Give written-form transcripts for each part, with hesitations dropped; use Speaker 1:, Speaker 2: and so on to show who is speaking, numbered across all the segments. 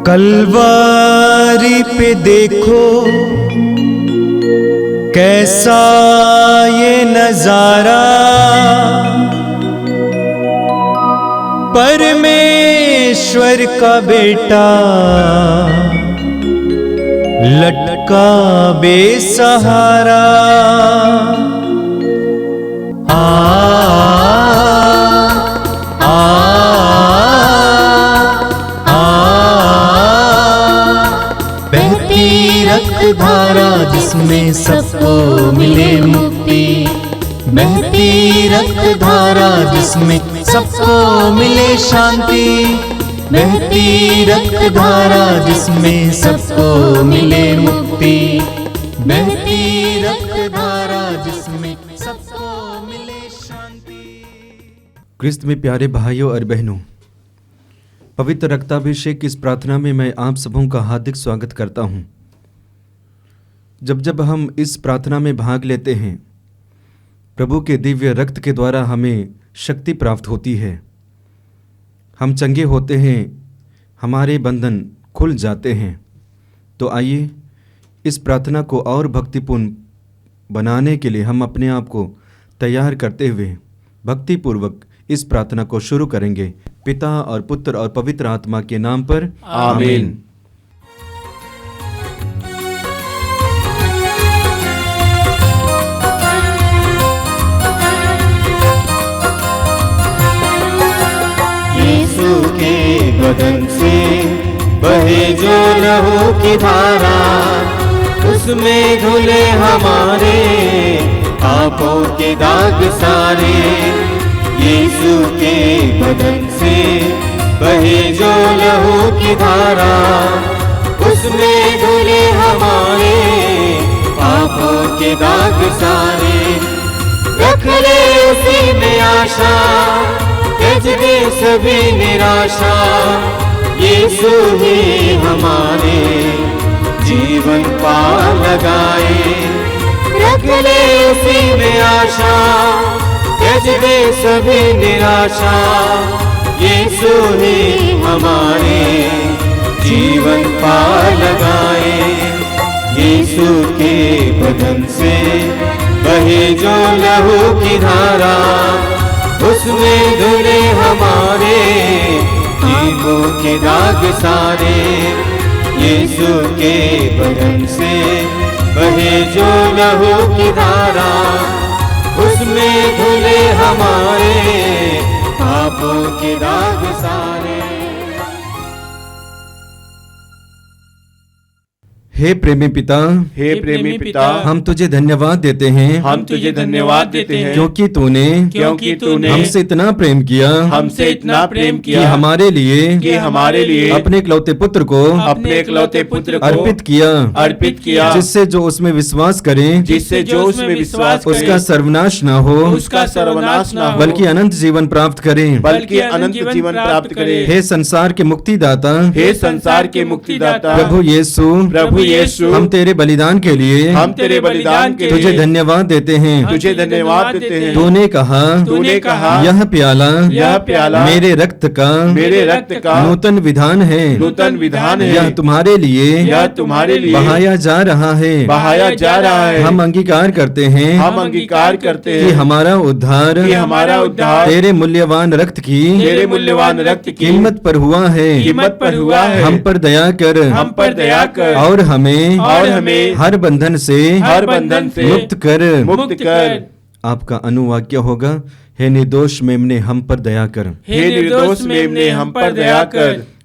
Speaker 1: कलवारी पे देखो कैसा ये नजारा, परमेश्वर का बेटा लटका बेसहारा।
Speaker 2: रक्त धारा जिसमें सबको मिले मुक्ति, बहती रक्त धारा जिसमें सबको मिले शांति, बहती रक्त धारा जिसमें सबको मिले मुक्ति, बहती रक्त धारा जिसमें सबको मिले शांति।
Speaker 3: क्रिस्त में प्यारे भाइयों और बहनों, पवित्र रक्ताभिषेक की इस प्रार्थना में मैं आप सबों का हार्दिक स्वागत करता हूं। जब हम इस प्रार्थना में भाग लेते हैं, प्रभु के दिव्य रक्त के द्वारा हमें शक्ति प्राप्त होती है, हम चंगे होते हैं, हमारे बंधन खुल जाते हैं। तो आइए इस प्रार्थना को और भक्तिपूर्ण बनाने के लिए हम अपने आप को तैयार करते हुए भक्तिपूर्वक इस प्रार्थना को शुरू करेंगे। पिता और पुत्र और पवित्र आत्मा के नाम पर आमीन।
Speaker 2: यीशु के बदन से बहे जो लहू की धारा, उसमें धुले हमारे पापों के दाग सारे। यीशु के बदन से बहे जो लहू की धारा, उसमें धुले हमारे पापों के दाग सारे। रख ले उसी में आशा, त्यज दे सभी निराशा, यीशु ही हमारे जीवन पार लगाए। रख ले उसी में आशा, त्यज दे सभी निराशा, यीशु ही हमारे जीवन पार लगाए। यीशु के बदन से बहे जो लहू की धारा, उसमें धुले हमारे पापों के दाग सारे। यीशु के बदन से बहे जो लहू की धारा, उसमें धुले हमारे पापों के दाग सारे।
Speaker 3: हे प्रेमी पिता,
Speaker 4: हे प्रेमी पिता,
Speaker 3: हम तुझे धन्यवाद देते हैं,
Speaker 4: हम तुझे धन्यवाद देते हैं,
Speaker 3: क्योंकि तूने हमसे इतना प्रेम किया,
Speaker 4: हमसे इतना प्रेम
Speaker 3: कि
Speaker 4: किया
Speaker 3: हमारे लिए
Speaker 4: अपने
Speaker 3: इकलौते पुत्र को अर्पित किया, जिससे जो उसमें विश्वास करे
Speaker 4: जिससे जो उसमें विश्वास करे
Speaker 3: उसका सर्वनाश न हो, बल्कि अनंत जीवन प्राप्त करे।
Speaker 4: प्राप्त करे।
Speaker 3: हे संसार के मुक्तिदाता,
Speaker 4: हे संसार के मुक्तिदाता,
Speaker 3: प्रभु यीशु, हम तेरे बलिदान के लिए तुझे धन्यवाद देते हैं। तूने कहा यह प्याला मेरे रक्त का नूतन विधान है, यह तुम्हारे लिए बहाया जा रहा है। हम अंगीकार करते हैं कि हमारा उद्धार तेरे मूल्यवान रक्त की कीमत पर हुआ है। हम पर दया कर और हमें हर बंधन से मुक्त कर। आपका अनुवाक्य होगा, हे निर्दोष मेमने हम पर दया कर।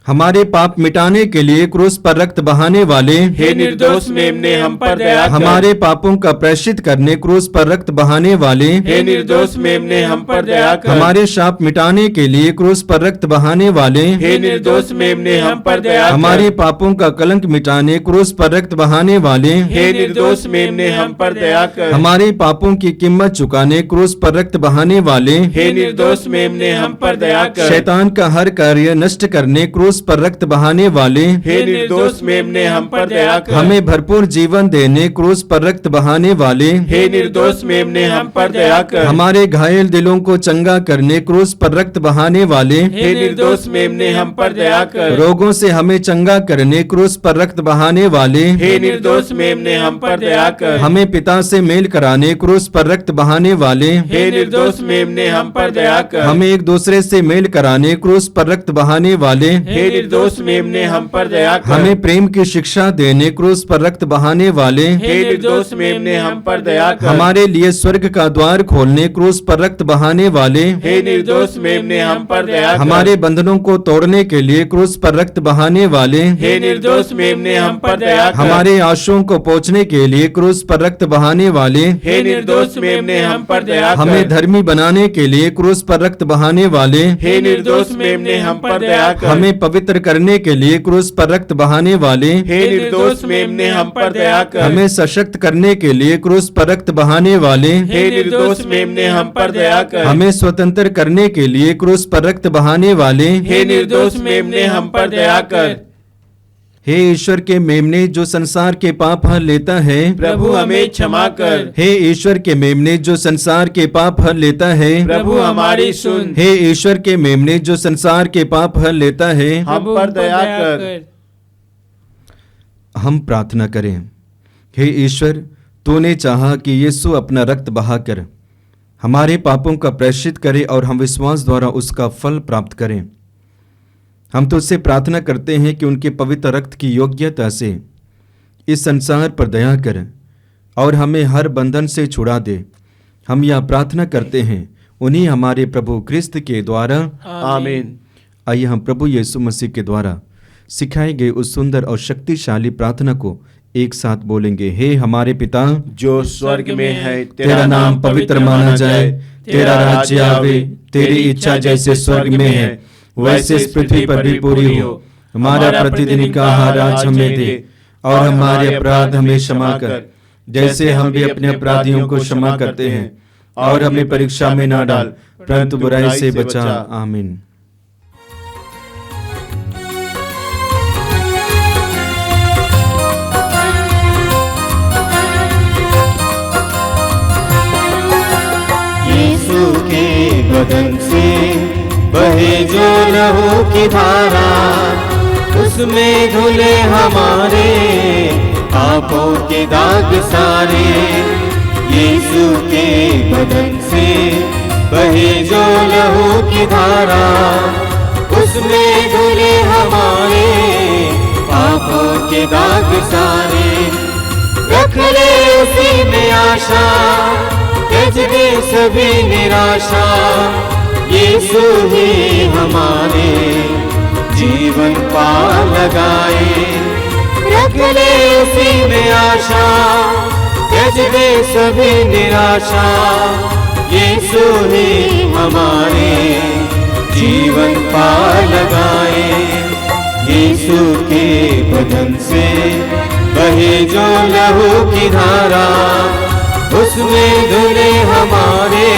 Speaker 3: हमारे पाप मिटाने के लिए क्रूस पर रक्त बहाने वाले,
Speaker 4: हे निर्दोष मेमने हम पर दया कर।
Speaker 3: हमारे पापों का प्रायश्चित करने क्रूस पर रक्त बहाने वाले,
Speaker 4: हे निर्दोष मेमने हम पर दया कर।
Speaker 3: हमारे शाप मिटाने के लिए क्रूस पर रक्त बहाने वाले,
Speaker 4: हे निर्दोष मेमने हम पर दया कर।
Speaker 3: हमारे पापों का कलंक मिटाने क्रूस पर रक्त बहाने वाले,
Speaker 4: हे निर्दोष मेमने हम पर दया कर।
Speaker 3: हमारे पापों की कीमत चुकाने क्रूस पर रक्त बहाने वाले,
Speaker 4: हे निर्दोष मेमने हम पर दया कर।
Speaker 3: शैतान का हर कार्य नष्ट करने क्रूस क्रूस पर रक्त बहाने वाले,
Speaker 4: हे निर्दोष मेमने हम पर दया कर।
Speaker 3: हमें भरपूर जीवन देने क्रूस पर रक्त बहाने वाले,
Speaker 4: हे निर्दोष मेमने हम पर दया कर।
Speaker 3: हमारे घायल दिलों को चंगा करने क्रूस पर रक्त बहाने वाले,
Speaker 4: हे निर्दोष मेमने हम पर दया कर।
Speaker 3: रोगों से हमें चंगा करने क्रूस पर रक्त बहाने वाले,
Speaker 4: हे निर्दोष मेमने हम पर दया कर।
Speaker 3: हमें पिता से मेल कराने क्रूस पर रक्त बहाने वाले,
Speaker 4: हे निर्दोष मेमने हम पर दया कर।
Speaker 3: हमें एक दूसरे से मेल कराने क्रूस पर रक्त बहाने वाले,
Speaker 4: हे निर्दोष मेमने हम पर दया कर।
Speaker 3: हमें प्रेम की शिक्षा देने क्रूस पर रक्त बहाने वाले,
Speaker 4: हे निर्दोष मेमने हम पर दया कर।
Speaker 3: हमारे लिए स्वर्ग का द्वार खोलने क्रूस पर रक्त बहाने वाले,
Speaker 4: हे निर्दोष मेमने हम पर दया कर।
Speaker 3: हमारे बंधनों को तोड़ने के लिए क्रूस पर रक्त बहाने वाले,
Speaker 4: हे निर्दोष मेमने हम पर दया कर।
Speaker 3: हमारे आंसुओं को पोंछने के लिए क्रूस पर रक्त बहाने वाले,
Speaker 4: हे निर्दोष मेमने हम पर दया कर।
Speaker 3: हमें धर्मी बनाने के लिए क्रूस पर रक्त बहाने वाले,
Speaker 4: हे निर्दोष मेमने हम पर दया कर।
Speaker 3: हमें पवित्र करने के लिए क्रूस पर रक्त बहाने वाले,
Speaker 4: हे निर्दोष मेमने हम पर दया कर।
Speaker 3: हमें सशक्त करने के लिए क्रूस पर रक्त बहाने वाले,
Speaker 4: हे निर्दोष मेमने हम पर दया कर।
Speaker 3: हमें स्वतंत्र करने के लिए क्रूस पर रक्त बहाने वाले,
Speaker 4: हे निर्दोष मेमने हम पर दया कर।
Speaker 3: हे ईश्वर के मेमने जो संसार के पाप हर लेता है,
Speaker 4: प्रभु हमें क्षमा कर।
Speaker 3: हे ईश्वर के मेमने जो संसार के पाप हर लेता है,
Speaker 4: प्रभु हमारी सुन।
Speaker 3: हे ईश्वर के मेमने जो संसार के पाप हर लेता है,
Speaker 4: हम पर दया कर।
Speaker 3: हम प्रार्थना करें। हे ईश्वर, तूने चाहा कि यीशु अपना रक्त बहाकर हमारे पापों का प्रायश्चित करे और हम विश्वास द्वारा उसका फल प्राप्त करें। हम तुझसे प्रार्थना करते हैं कि उनके पवित्र रक्त की योग्यता से इस संसार पर दया कर और हमें हर बंधन से छुड़ा दे। हम यह प्रार्थना करते हैं उन्हीं हमारे प्रभु क्रिस्त के द्वारा,
Speaker 4: आमीन।
Speaker 3: आइए हम प्रभु यीशु मसीह के द्वारा सिखाए गए उस सुंदर और शक्तिशाली प्रार्थना को एक साथ बोलेंगे। हे हमारे पिता
Speaker 4: जो स्वर्ग में है,
Speaker 3: तेरा नाम पवित्र माना जाए, तेरा राज्य आवे, तेरी इच्छा जैसे स्वर्ग में है वैसे इस पृथ्वी पर भी पूरी हो। हमारा प्रतिदिन का आहार आज हमें दे और हमारे अपराध हमें क्षमा कर जैसे हम भी अपने अपराधियों को क्षमा करते हैं, और हमें परीक्षा में ना डाल परंतु बुराई से बचा। आमीन।
Speaker 2: यीशु के बदन से बहे जो लहू की धारा, उसमें धुले हमारे पापों के दाग सारे। यीशु के बदन से बहे जो लहू की धारा, उसमें धुले हमारे पापों के दाग सारे। रख ले उसी में आशा, त्यज दे सभी निराशा। यीशु ही हमारे जीवन पार लगाए। रख ले उसी में आशा, त्यज दे सभी निराशा। यीशु ही हमारे जीवन पार लगाए। यीशु के बदन से बहे जो लहू की धारा, उसमें धुले हमारे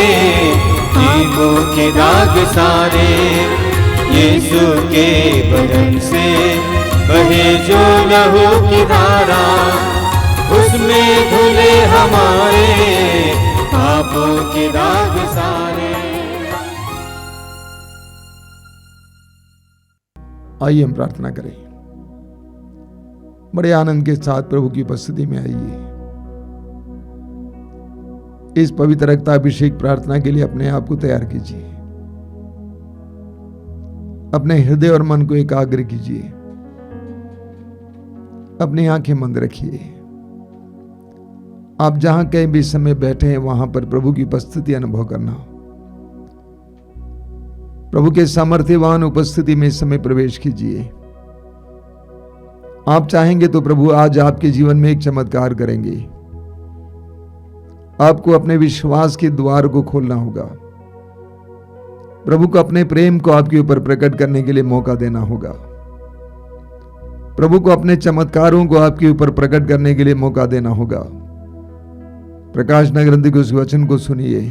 Speaker 2: पापों के दाग सारे। यीशु के बदन से बहे जो लहू की धारा, उसमें धुले हमारे पापों के दाग सारे।
Speaker 5: आइए हम प्रार्थना करें। बड़े आनंद के साथ प्रभु की उपस्थिति में आइए। इस पवित्र रक्ताभिषेक प्रार्थना के लिए अपने आप को तैयार कीजिए। अपने हृदय और मन को एकाग्र कीजिए। अपनी आंखें बंद रखिए। आप जहां कहीं भी समय बैठे हैं वहां पर प्रभु की उपस्थिति अनुभव करना। प्रभु के सामर्थ्यवान उपस्थिति में इस समय प्रवेश कीजिए। आप चाहेंगे तो प्रभु आज आपके जीवन में एक चमत्कार करेंगे। आपको अपने विश्वास के द्वार को खोलना होगा। प्रभु को अपने प्रेम को आपके ऊपर प्रकट करने के लिए मौका देना होगा। प्रभु को अपने चमत्कारों को आपके ऊपर प्रकट करने के लिए मौका देना होगा। प्रकाश नगर ग्रंथ के उस वचन को सुनिए।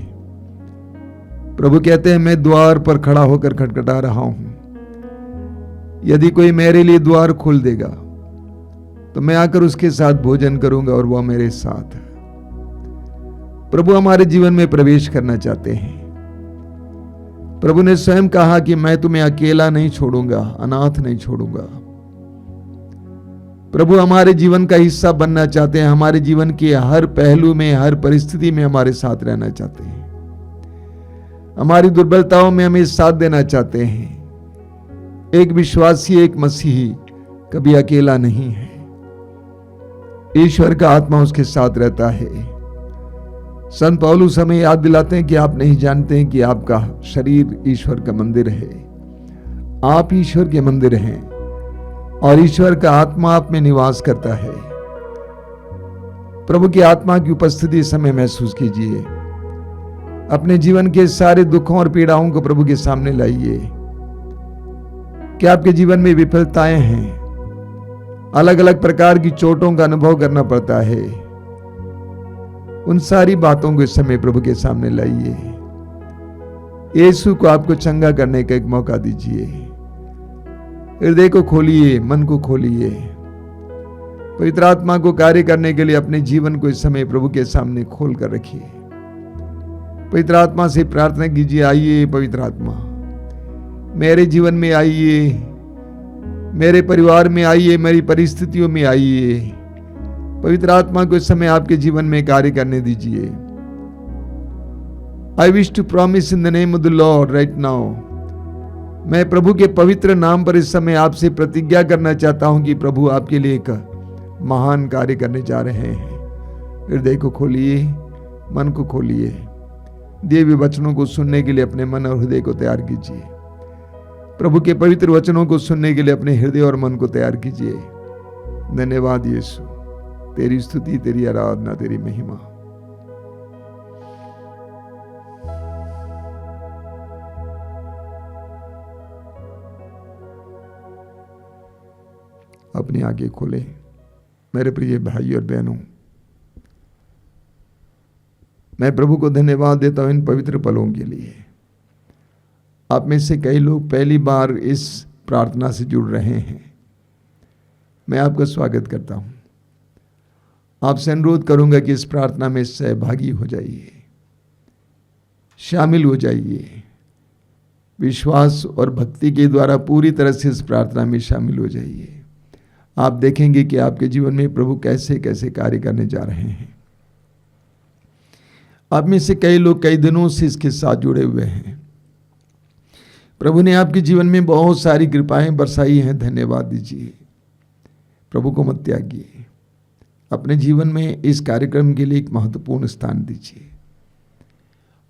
Speaker 5: प्रभु कहते हैं, मैं द्वार पर खड़ा होकर खटखटा रहा हूं। यदि कोई मेरे लिए द्वार खोल देगा तो मैं आकर उसके साथ भोजन करूंगा और वह मेरे साथ। प्रभु हमारे जीवन में प्रवेश करना चाहते हैं। प्रभु ने स्वयं कहा कि मैं तुम्हें अकेला नहीं छोड़ूंगा, अनाथ नहीं छोड़ूंगा। प्रभु हमारे जीवन का हिस्सा बनना चाहते हैं, हमारे जीवन के हर पहलू में, हर परिस्थिति में हमारे साथ रहना चाहते हैं, हमारी दुर्बलताओं में हमें साथ देना चाहते हैं। एक विश्वासी, एक मसीही कभी अकेला नहीं है। ईश्वर का आत्मा उसके साथ रहता है। संत पौलुस हमें याद दिलाते हैं कि आप नहीं जानते हैं कि आपका शरीर ईश्वर का मंदिर है। आप ईश्वर के मंदिर हैं और ईश्वर का आत्मा आप में निवास करता है। प्रभु की आत्मा की उपस्थिति इस समय महसूस कीजिए। अपने जीवन के सारे दुखों और पीड़ाओं को प्रभु के सामने लाइए। क्या आपके जीवन में विफलताएं हैं? अलग अलग प्रकार की चोटों का अनुभव करना पड़ता है। उन सारी बातों को इस समय प्रभु के सामने लाइए। यीशु को आपको चंगा करने का एक मौका दीजिए। हृदय को खोलिए, मन को खोलिए। पवित्र आत्मा को कार्य करने के लिए अपने जीवन को इस समय प्रभु के सामने खोल कर रखिए। पवित्र आत्मा से प्रार्थना कीजिए, आइए पवित्र आत्मा, मेरे जीवन में आइए, मेरे परिवार में आइए, मेरी परिस्थितियों में आइए। पवित्र आत्मा को इस समय आपके जीवन में कार्य करने दीजिए। I wish to promise in the name of the lord right now. मैं प्रभु के पवित्र नाम पर इस समय आपसे प्रतिज्ञा करना चाहता हूं कि प्रभु आपके लिए एक महान कार्य करने जा रहे हैं। हृदय को खोलिए, मन को खोलिए। दिए हुए वचनों को सुनने के लिए अपने मन और हृदय को तैयार कीजिए। प्रभु के पवित्र वचनों को सुनने के लिए अपने हृदय और मन को तैयार कीजिए। धन्यवाद यीशु, तेरी स्तुति, तेरी आराधना, तेरी महिमा। अपनी आंखें खोले मेरे प्रिय भाई और बहनों। मैं प्रभु को धन्यवाद देता हूं इन पवित्र पलों के लिए। आप में से कई लोग पहली बार इस प्रार्थना से जुड़ रहे हैं। मैं आपका स्वागत करता हूं। आपसे अनुरोध करूंगा कि इस प्रार्थना में सहभागी हो जाइए, शामिल हो जाइए। विश्वास और भक्ति के द्वारा पूरी तरह से इस प्रार्थना में शामिल हो जाइए। आप देखेंगे कि आपके जीवन में प्रभु कैसे कैसे कार्य करने जा रहे हैं। आप में से कई लोग कई दिनों से इसके साथ जुड़े हुए हैं। प्रभु ने आपके जीवन में बहुत सारी कृपाएं बरसाई हैं। धन्यवाद दीजिए। प्रभु को मत त्यागिए। अपने जीवन में इस कार्यक्रम के लिए एक महत्वपूर्ण स्थान दीजिए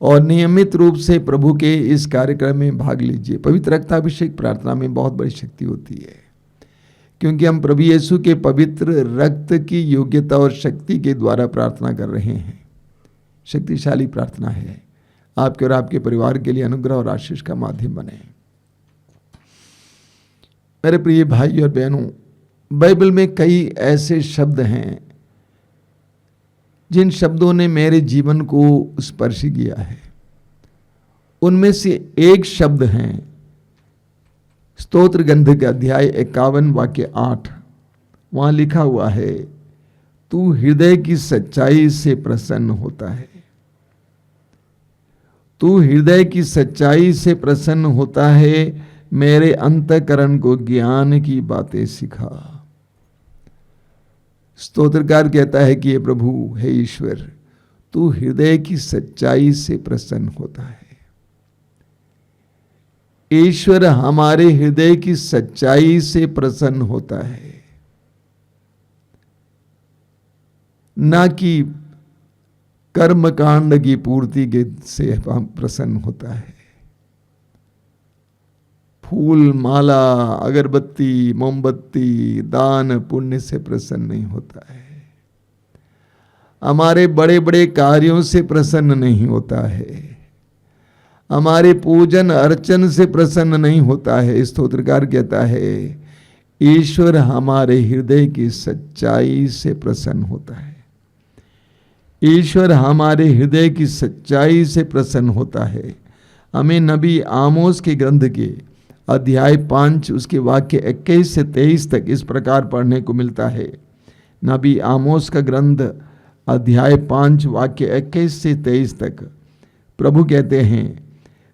Speaker 5: और नियमित रूप से प्रभु के इस कार्यक्रम में भाग लीजिए। पवित्र रक्ताभिषेक प्रार्थना में बहुत बड़ी शक्ति होती है, क्योंकि हम प्रभु यीशु के पवित्र रक्त की योग्यता और शक्ति के द्वारा प्रार्थना कर रहे हैं। शक्तिशाली प्रार्थना है। आपके और आपके परिवार के लिए अनुग्रह और आशीष का माध्यम बने। मेरे प्रिय भाई और बहनों, बाइबल में कई ऐसे शब्द हैं जिन शब्दों ने मेरे जीवन को स्पर्श किया है। उनमें से एक शब्द है स्तोत्र ग्रंथ के अध्याय 51 वाक्य 8। वहां लिखा हुआ है, तू हृदय की सच्चाई से प्रसन्न होता है। तू हृदय की सच्चाई से प्रसन्न होता है, मेरे अंतःकरण को ज्ञान की बातें सिखा। स्तोत्रकार कहता है कि हे प्रभु, हे ईश्वर, तू हृदय की सच्चाई से प्रसन्न होता है। ईश्वर हमारे हृदय की सच्चाई से प्रसन्न होता है, ना कि कर्मकांड की पूर्ति के से प्रसन्न होता है। फूल, माला, अगरबत्ती, मोमबत्ती, दान, पुण्य से प्रसन्न नहीं होता है। हमारे बड़े बड़े कार्यों से प्रसन्न नहीं होता है। हमारे पूजन अर्चन से प्रसन्न नहीं होता है। स्तोत्रकार कहता है, ईश्वर हमारे हृदय की सच्चाई से प्रसन्न होता है। ईश्वर हमारे हृदय की सच्चाई से प्रसन्न होता है। हमें नबी आमोस के ग्रंथ के अध्याय 5 उसके वाक्य 21 से 23 तक इस प्रकार पढ़ने को मिलता है। नबी आमोस का ग्रंथ अध्याय 5 वाक्य 21 से 23 तक प्रभु कहते हैं,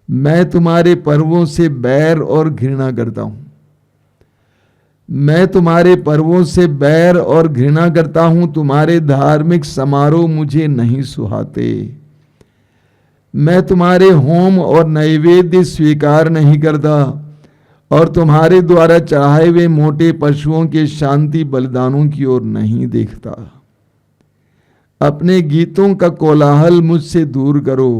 Speaker 5: मैं तुम्हारे पर्वों से बैर और घृणा करता हूं। मैं तुम्हारे पर्वों से बैर और घृणा करता हूं। तुम्हारे धार्मिक समारोह मुझे नहीं सुहाते। मैं तुम्हारे होम और नैवेद्य स्वीकार नहीं करता और तुम्हारे द्वारा चढ़ाए हुए मोटे पशुओं के शांति बलिदानों की ओर नहीं देखता। अपने गीतों का कोलाहल मुझसे दूर करो।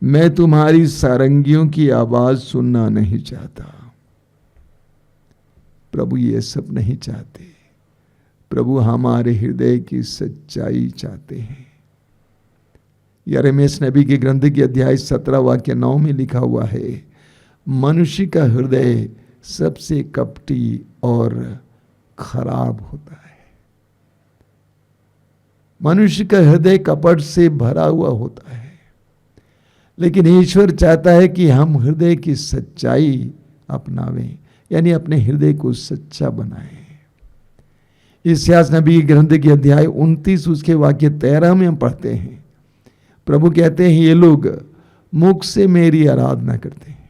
Speaker 5: मैं तुम्हारी सारंगियों की आवाज सुनना नहीं चाहता। प्रभु ये सब नहीं चाहते। प्रभु हमारे हृदय की सच्चाई चाहते हैं। यिर्मयाह नबी के ग्रंथ के अध्याय 17 वाक्य 9 में लिखा हुआ है, मनुष्य का हृदय सबसे कपटी और खराब होता है। मनुष्य का हृदय कपट से भरा हुआ होता है, लेकिन ईश्वर चाहता है कि हम हृदय की सच्चाई अपनावें, यानी अपने हृदय को सच्चा बनाएं। इस्यास नबी के ग्रंथ के अध्याय 29 उसके वाक्य 13 में हम पढ़ते हैं, प्रभु कहते हैं, ये लोग मुख से मेरी आराधना करते हैं।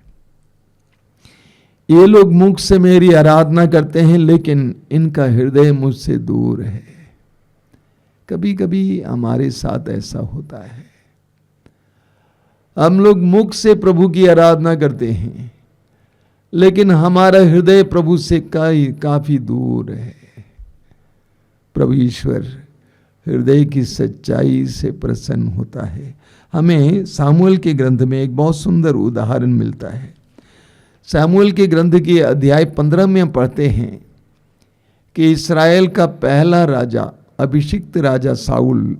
Speaker 5: ये लोग मुख से मेरी आराधना करते हैं, लेकिन इनका हृदय मुझसे दूर है। कभी कभी हमारे साथ ऐसा होता है, हम लोग मुख से प्रभु की आराधना करते हैं, लेकिन हमारा हृदय प्रभु से काफी दूर है। प्रभु ईश्वर हृदय की सच्चाई से प्रसन्न होता है। हमें सामुएल के ग्रंथ में एक बहुत सुंदर उदाहरण मिलता है। सामुएल के ग्रंथ के अध्याय 15 में हम पढ़ते हैं कि इस्राएल का पहला राजा, अभिषिक्त राजा साउल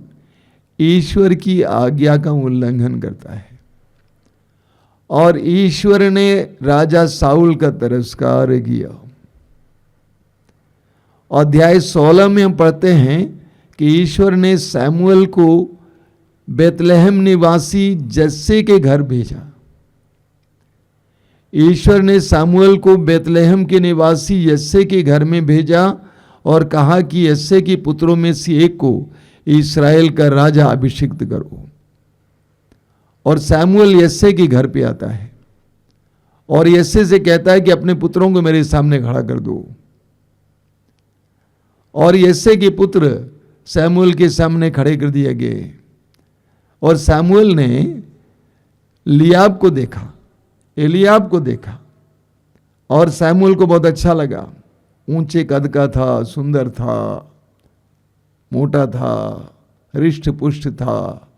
Speaker 5: ईश्वर की आज्ञा का उल्लंघन करता है और ईश्वर ने राजा साउल का तिरस्कार किया। अध्याय 16 में हम पढ़ते हैं कि ईश्वर ने सैमुएल को बेतलहम निवासी जस्से के घर भेजा। ईश्वर ने सामुएल को बेतलहम के निवासी यस्से के घर में भेजा और कहा कि यस्से के पुत्रों में से एक को इस्राएल का राजा अभिषिक्त करो। और सैमुएल यस्से के घर पे आता है और यस्से से कहता है कि अपने पुत्रों को मेरे सामने खड़ा कर दो। और यस्से के पुत्र सैमुएल के सामने खड़े कर दिए गए और सैमुएल ने लियाब को देखा, एलियाब को देखा और सैमुएल को बहुत अच्छा लगा। ऊंचे कद का था, सुंदर था, मोटा था, हृष्ट पुष्ट था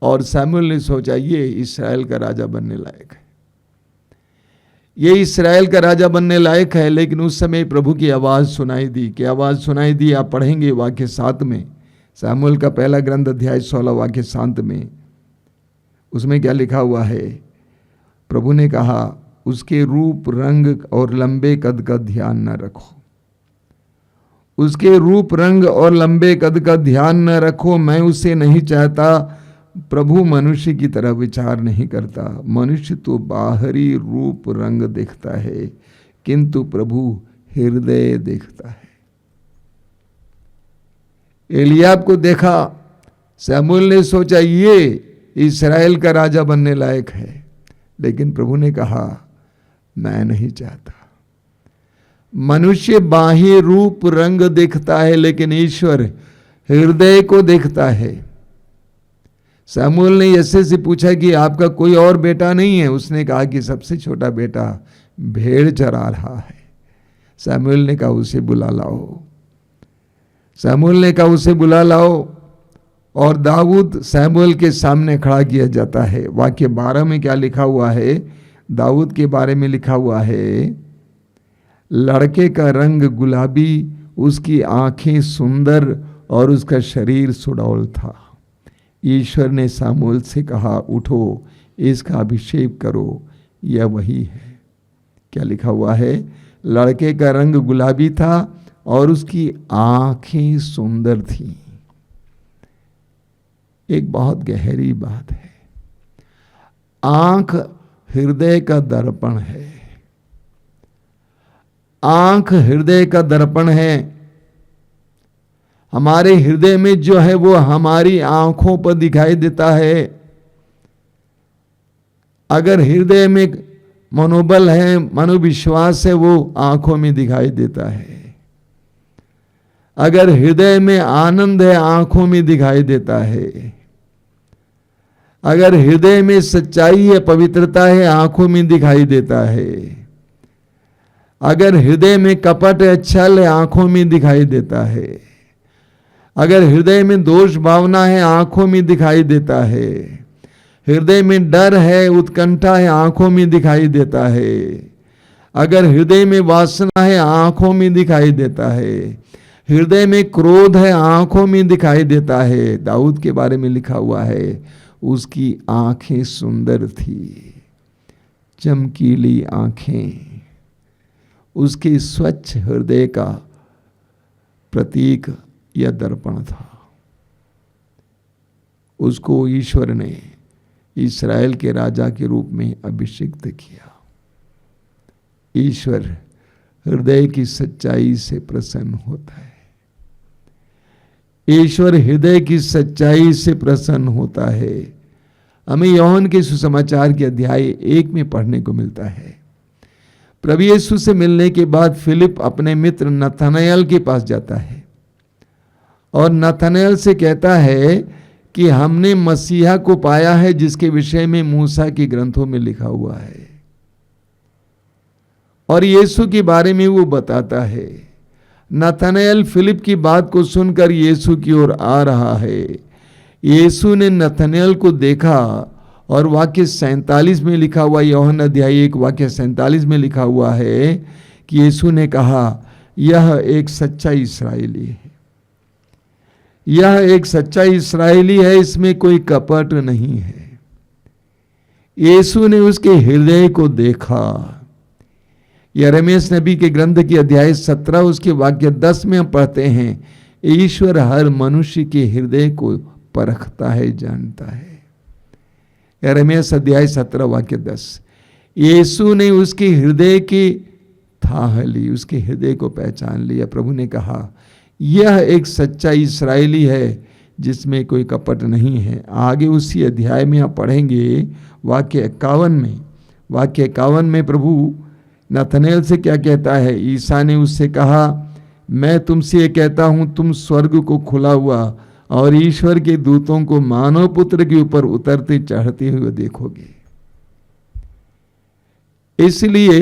Speaker 5: और सैमुएल ने सोचा ये इस्राएल का राजा बनने लायक है, ये इस्राएल का राजा बनने लायक है। लेकिन उस समय प्रभु की आवाज़ सुनाई दी। क्या आवाज़ सुनाई दी? आप पढ़ेंगे वाक्य 7 में, सामुएल का पहला ग्रंथ अध्याय 16 वाक्य 7 में। उसमें क्या लिखा हुआ है? प्रभु ने कहा, उसके रूप रंग और लंबे कद का ध्यान न रखो। उसके रूप रंग और लंबे कद का ध्यान न रखो, मैं उसे नहीं चाहता। प्रभु मनुष्य की तरह विचार नहीं करता। मनुष्य तो बाहरी रूप रंग देखता है, किंतु प्रभु हृदय देखता है। एलियाब को देखा, सैमुएल ने सोचा ये इस्राएल का राजा बनने लायक है, लेकिन प्रभु ने कहा मैं नहीं चाहता। मनुष्य बाह्य रूप रंग देखता है, लेकिन ईश्वर हृदय को देखता है। सैमुएल ने यस्से से पूछा कि आपका कोई और बेटा नहीं है? उसने कहा कि सबसे छोटा बेटा भेड़ चरा रहा है। सैमुएल ने कहा उसे बुला लाओ। सैमुएल ने कहा उसे बुला लाओ और दाऊद सैमुएल के सामने खड़ा किया जाता है। वाक्य 12 में क्या लिखा हुआ है? दाऊद के बारे में लिखा हुआ है, लड़के का रंग गुलाबी, उसकी आंखें सुंदर और उसका शरीर सुडौल था। ईश्वर ने सामुएल से कहा, उठो इसका अभिषेक करो, यह वही है। क्या लिखा हुआ है? लड़के का रंग गुलाबी था और उसकी आंखें सुंदर थीं। एक बहुत गहरी बात है। आंख हृदय का दर्पण है। आंख हृदय का दर्पण है। हमारे हृदय में जो है वो हमारी आंखों पर दिखाई देता है। अगर हृदय में मनोबल है, मनोविश्वास है, वो आंखों में दिखाई देता है। अगर हृदय में आनंद है, आंखों में दिखाई देता है। अगर हृदय में सच्चाई है, पवित्रता है, आंखों में दिखाई देता है। अगर हृदय में कपट है, छल है, आंखों में दिखाई देता है। अगर हृदय में दोष भावना है, आंखों में दिखाई देता है। हृदय में डर है, उत्कंठा है, आंखों में दिखाई देता है। अगर हृदय में वासना है, आंखों में दिखाई देता है। हृदय में क्रोध है, आंखों में दिखाई देता है। दाऊद के बारे में लिखा हुआ है, उसकी आंखें सुंदर थी, चमकीली आंखें। उसके स्वच्छ हृदय का प्रतीक या दर्पण था। उसको ईश्वर ने इस्राएल के राजा के रूप में अभिषिक्त किया। ईश्वर हृदय की सच्चाई से प्रसन्न होता है। ईश्वर हृदय की सच्चाई से प्रसन्न होता है। हमें यूहन्ना के सुसमाचार के अध्याय 1 में पढ़ने को मिलता है। प्रभु यीशु से मिलने के बाद फिलिप अपने मित्र नथनएल के पास जाता है और नथनएल से कहता है कि हमने मसीहा को पाया है, जिसके विषय में मूसा के ग्रंथों में लिखा हुआ है। और यीशु के बारे में वो बताता है। नथनएल फिलिप की बात को सुनकर यीशु की ओर आ रहा है। यीशु ने नथनएल को देखा और वाक्य 47 में लिखा हुआ, यूहन्ना अध्याय 1 वाक्य 47 में लिखा हुआ है कि यीशु ने कहा, यह एक सच्चा इस्राएली है। यह एक सच्चा इस्राएली है, इसमें कोई कपट नहीं है। यीशु ने उसके हृदय को देखा। यिर्मयाह नबी के ग्रंथ की अध्याय 17 उसके वाक्य 10 में हम पढ़ते हैं, ईश्वर हर मनुष्य के हृदय को परखता है, जानता है। यिर्मयाह अध्याय 17 वाक्य 10। यीशु ने उसके हृदय की थाह ली, उसके हृदय को पहचान लिया। प्रभु ने कहा, यह एक सच्चा इस्राएली है, जिसमें कोई कपट नहीं है। आगे उसी अध्याय में आप पढ़ेंगे वाक्य 51 में। वाक्य 51 में प्रभु नथनएल से क्या कहता है? ईसा ने उससे कहा, मैं तुमसे ये कहता हूं, तुम स्वर्ग को खुला हुआ और ईश्वर के दूतों को मानव पुत्र के ऊपर उतरते चढ़ते हुए देखोगे। इसलिए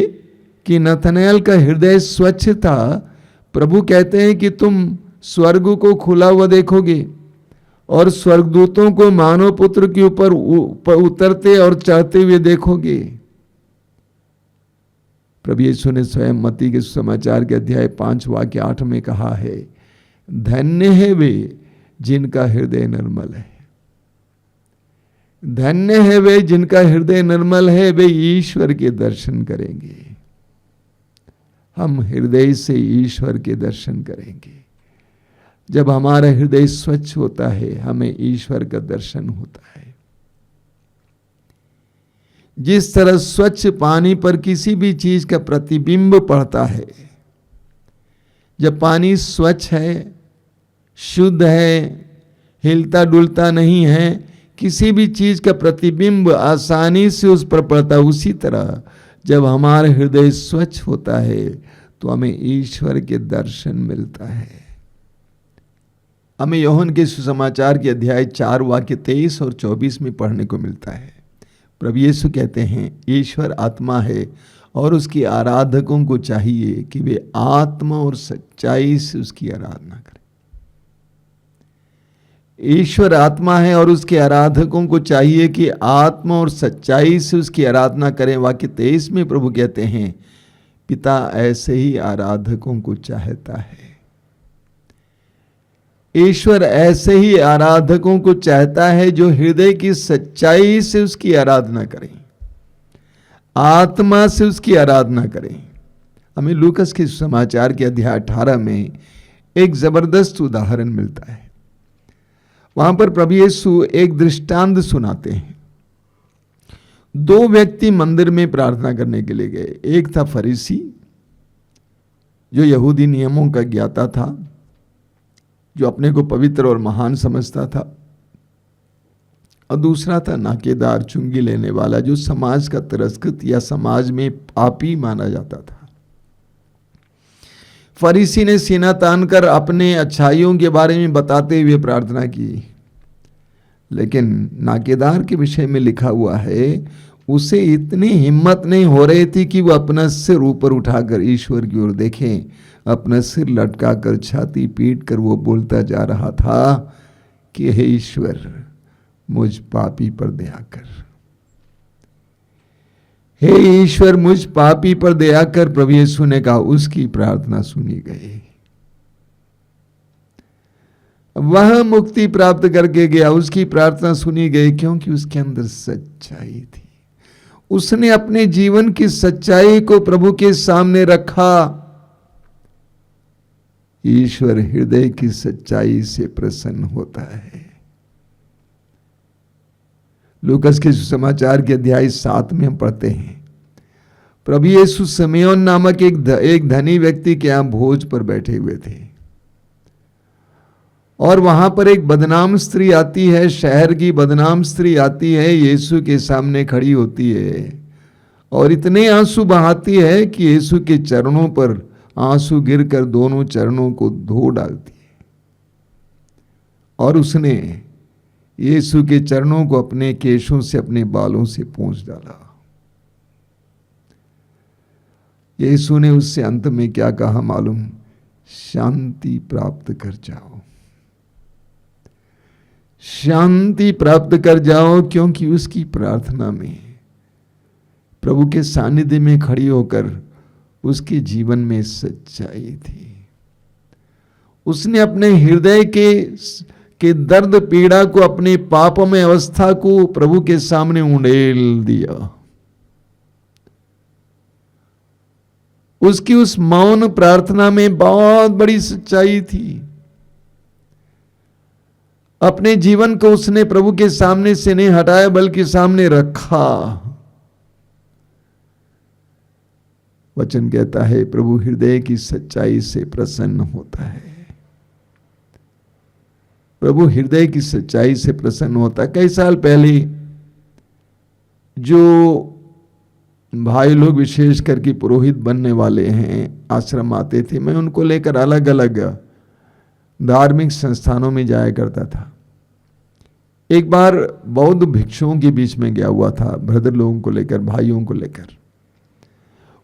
Speaker 5: कि नथनएल का हृदय स्वच्छ था, प्रभु कहते हैं कि तुम स्वर्ग को खुला हुआ देखोगे और स्वर्गदूतों को मानव पुत्र के ऊपर उतरते और चढ़ते हुए देखोगे। प्रभु यीशु ने स्वयं मत्ती के समाचार के अध्याय 5 वाक्य 8 में कहा है, धन्य है वे जिनका हृदय निर्मल है। धन्य है वे जिनका हृदय निर्मल है, वे ईश्वर के दर्शन करेंगे। हम हृदय से ईश्वर के दर्शन करेंगे। जब हमारा हृदय स्वच्छ होता है, हमें ईश्वर का दर्शन होता है। जिस तरह स्वच्छ पानी पर किसी भी चीज का प्रतिबिंब पड़ता है, जब पानी स्वच्छ है, शुद्ध है, हिलता डुलता नहीं है, किसी भी चीज का प्रतिबिंब आसानी से उस पर पड़ता है। उसी तरह जब हमारा हृदय स्वच्छ होता है तो हमें ईश्वर के दर्शन मिलता है। हमें यूहन्ना के सुसमाचार के अध्याय 4 वाक्य 23 और 24 में पढ़ने को मिलता है। प्रभु यीशु कहते हैं, ईश्वर आत्मा है और उसकी आराधकों को चाहिए कि वे आत्मा और सच्चाई से उसकी आराधना करें। ईश्वर आत्मा है और उसके आराधकों को चाहिए कि आत्मा और सच्चाई से उसकी आराधना करें। वाक्य 23 में प्रभु कहते हैं, पिता ऐसे ही आराधकों को चाहता है। ईश्वर ऐसे ही आराधकों को चाहता है जो हृदय की सच्चाई से उसकी आराधना करें, आत्मा से उसकी आराधना करें। हमें लूकस के समाचार के अध्याय 18 में एक जबरदस्त उदाहरण मिलता है। वहां पर प्रभु यीशु एक दृष्टांत सुनाते हैं। 2 व्यक्ति मंदिर में प्रार्थना करने के लिए गए। एक था फरीसी जो यहूदी नियमों का ज्ञाता था, जो अपने को पवित्र और महान समझता था, और दूसरा था नाकेदार, चुंगी लेने वाला, जो समाज का तिरस्कृत या समाज में पापी माना जाता था। फरीसी ने सीना तानकर अपने अच्छाइयों के बारे में बताते हुए प्रार्थना की, लेकिन नाकेदार के विषय में लिखा हुआ है, उसे इतनी हिम्मत नहीं हो रही थी कि वो अपना सिर ऊपर उठाकर ईश्वर की ओर देखे। अपना सिर लटकाकर छाती पीट कर वो बोलता जा रहा था कि हे ईश्वर, मुझ पापी पर दया कर, हे ईश्वर मुझ पापी पर दया कर। प्रभु यीशु ने कहा, उसकी प्रार्थना सुनी गई। वह मुक्ति प्राप्त करके गया, उसकी प्रार्थना सुनी गई, क्योंकि उसके अंदर सच्चाई थी। उसने अपने जीवन की सच्चाई को प्रभु के सामने रखा। ईश्वर हृदय की सच्चाई से प्रसन्न होता है। लूकस के सुसमाचार के अध्याय 7 में हम पढ़ते हैं, प्रभु यीशु सिमयोन नामक एक धनी व्यक्ति के यहां भोज पर बैठे हुए थे, और वहां पर एक बदनाम स्त्री आती है, शहर की बदनाम स्त्री आती है, यीशु के सामने खड़ी होती है और इतने आंसू बहाती है कि यीशु के चरणों पर आंसू गिरकर दोनों चरणों को धो डालती है। और उसने यीशु के चरणों को अपने केशों से, अपने बालों से पोंछ डाला। यीशु ने उससे अंत में क्या कहा मालूम? शांति प्राप्त कर जाओ, शांति प्राप्त कर जाओ। क्योंकि उसकी प्रार्थना में, प्रभु के सानिध्य में खड़ी होकर उसके जीवन में सच्चाई थी। उसने अपने हृदय के दर्द पीड़ा को, अपने पापमय अवस्था को प्रभु के सामने उंडेल दिया। उसकी उस मौन प्रार्थना में बहुत बड़ी सच्चाई थी। अपने जीवन को उसने प्रभु के सामने से नहीं हटाया, बल्कि सामने रखा। वचन कहता है, प्रभु हृदय की सच्चाई से प्रसन्न होता है। प्रभु हृदय की सच्चाई से प्रसन्न होता है। कई साल पहले जो भाई लोग, विशेष करके पुरोहित बनने वाले हैं, आश्रम आते थे, मैं उनको लेकर अलग अलग धार्मिक संस्थानों में जाया करता था। एक बार बौद्ध भिक्षुओं के बीच में गया हुआ था, ब्रदर लोगों को लेकर, भाइयों को लेकर।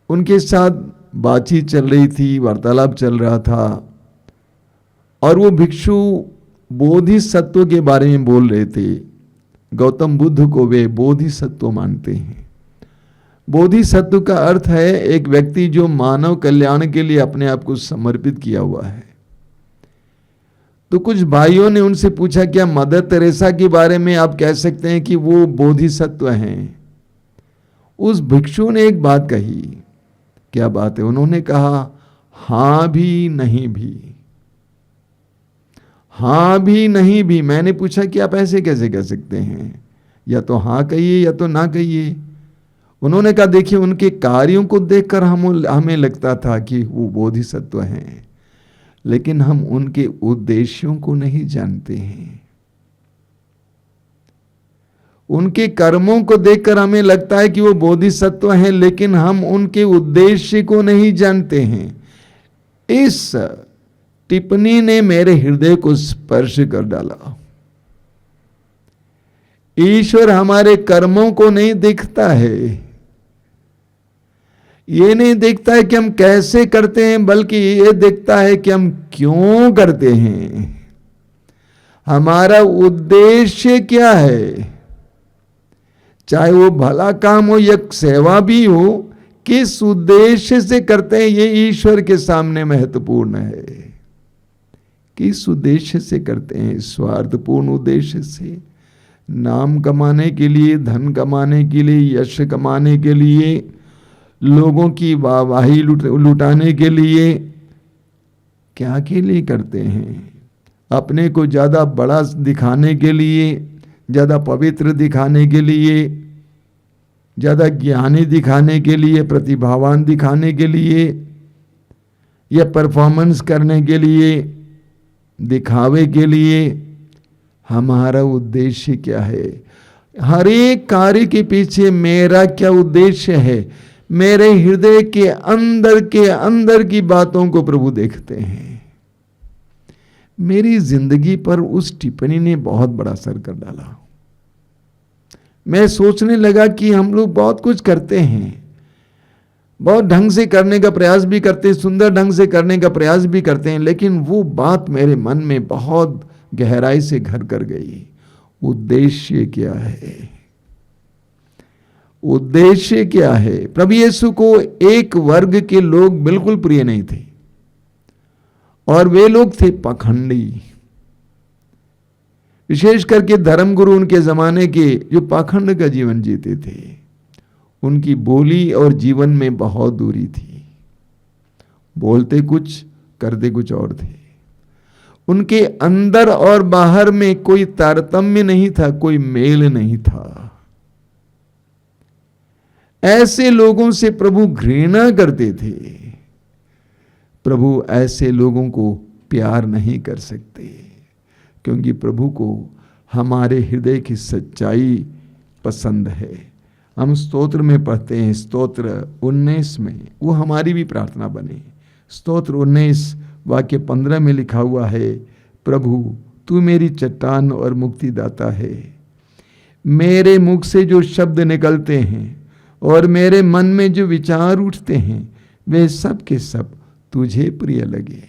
Speaker 5: उनके साथ बातचीत चल रही थी, वार्तालाप चल रहा था, और वो भिक्षु बोधिसत्व के बारे में बोल रहे थे। गौतम बुद्ध को वे बोधिसत्व मानते हैं। बोधिसत्व का अर्थ है एक व्यक्ति जो मानव कल्याण के लिए अपने आप को समर्पित किया हुआ है। तो कुछ भाइयों ने उनसे पूछा, क्या मदर तेरेसा के बारे में आप कह सकते हैं कि वो बोधिसत्व हैं? उस भिक्षु ने एक बात कही। क्या बात है? उन्होंने कहा, हां भी नहीं भी, हां भी नहीं भी। मैंने पूछा कि आप ऐसे कैसे कह सकते हैं? या तो हां कहिए या तो ना कहिए। उन्होंने कहा, देखिए, उनके कार्यों को देखकर हमें लगता था कि वो बोधिसत्व हैं, लेकिन हम उनके उद्देश्यों को नहीं जानते हैं। उनके कर्मों को देखकर हमें लगता है कि वो बोधिसत्व हैं, लेकिन हम उनके उद्देश्य को नहीं जानते हैं। इस टिप्पणी ने मेरे हृदय को स्पर्श कर डाला। ईश्वर हमारे कर्मों को नहीं देखता है, ये नहीं देखता है कि हम कैसे करते हैं, बल्कि ये देखता है कि हम क्यों करते हैं, हमारा उद्देश्य क्या है। चाहे वो भला काम हो या सेवा भी हो, किस उद्देश्य से करते हैं, ये ईश्वर के सामने महत्वपूर्ण है। किस उद्देश्य से करते हैं? स्वार्थपूर्ण उद्देश्य से, नाम कमाने के लिए, धन कमाने के लिए, यश कमाने के लिए, लोगों की वाहवाही लुटाने के लिए। क्या के लिए करते हैं? अपने को ज्यादा बड़ा दिखाने के लिए, ज्यादा पवित्र दिखाने के लिए, ज्यादा ज्ञानी दिखाने के लिए, प्रतिभावान दिखाने के लिए, या परफॉर्मेंस करने के लिए, दिखावे के लिए? हमारा उद्देश्य क्या है? हर एक कार्य के पीछे मेरा क्या उद्देश्य है? मेरे हृदय के अंदर की बातों को प्रभु देखते हैं। मेरी जिंदगी पर उस टिप्पणी ने बहुत बड़ा असर कर डाला। मैं सोचने लगा कि हम लोग बहुत कुछ करते हैं, बहुत ढंग से करने का प्रयास भी करते हैं, सुंदर ढंग से करने का प्रयास भी करते हैं, लेकिन वो बात मेरे मन में बहुत गहराई से घर कर गई। उद्देश्य क्या है? उद्देश्य क्या है? प्रभु यीशु को एक वर्ग के लोग बिल्कुल प्रिय नहीं थे, और वे लोग थे पाखंडी। विशेष करके धर्मगुरु उनके जमाने के, जो पाखंड का जीवन जीते थे, उनकी बोली और जीवन में बहुत दूरी थी। बोलते कुछ, करते कुछ और थे। उनके अंदर और बाहर में कोई तारतम्य नहीं था, कोई मेल नहीं था। ऐसे लोगों से प्रभु घृणा करते थे। प्रभु ऐसे लोगों को प्यार नहीं कर सकते, क्योंकि प्रभु को हमारे हृदय की सच्चाई पसंद है। हम स्तोत्र में पढ़ते हैं, स्तोत्र 19 में, वो हमारी भी प्रार्थना बने। स्तोत्र 19 वाक्य 15 में लिखा हुआ है, प्रभु तू मेरी चट्टान और मुक्तिदाता है। मेरे मुख से जो शब्द निकलते हैं और मेरे मन में जो विचार उठते हैं, वे सब के सब तुझे प्रिय लगे।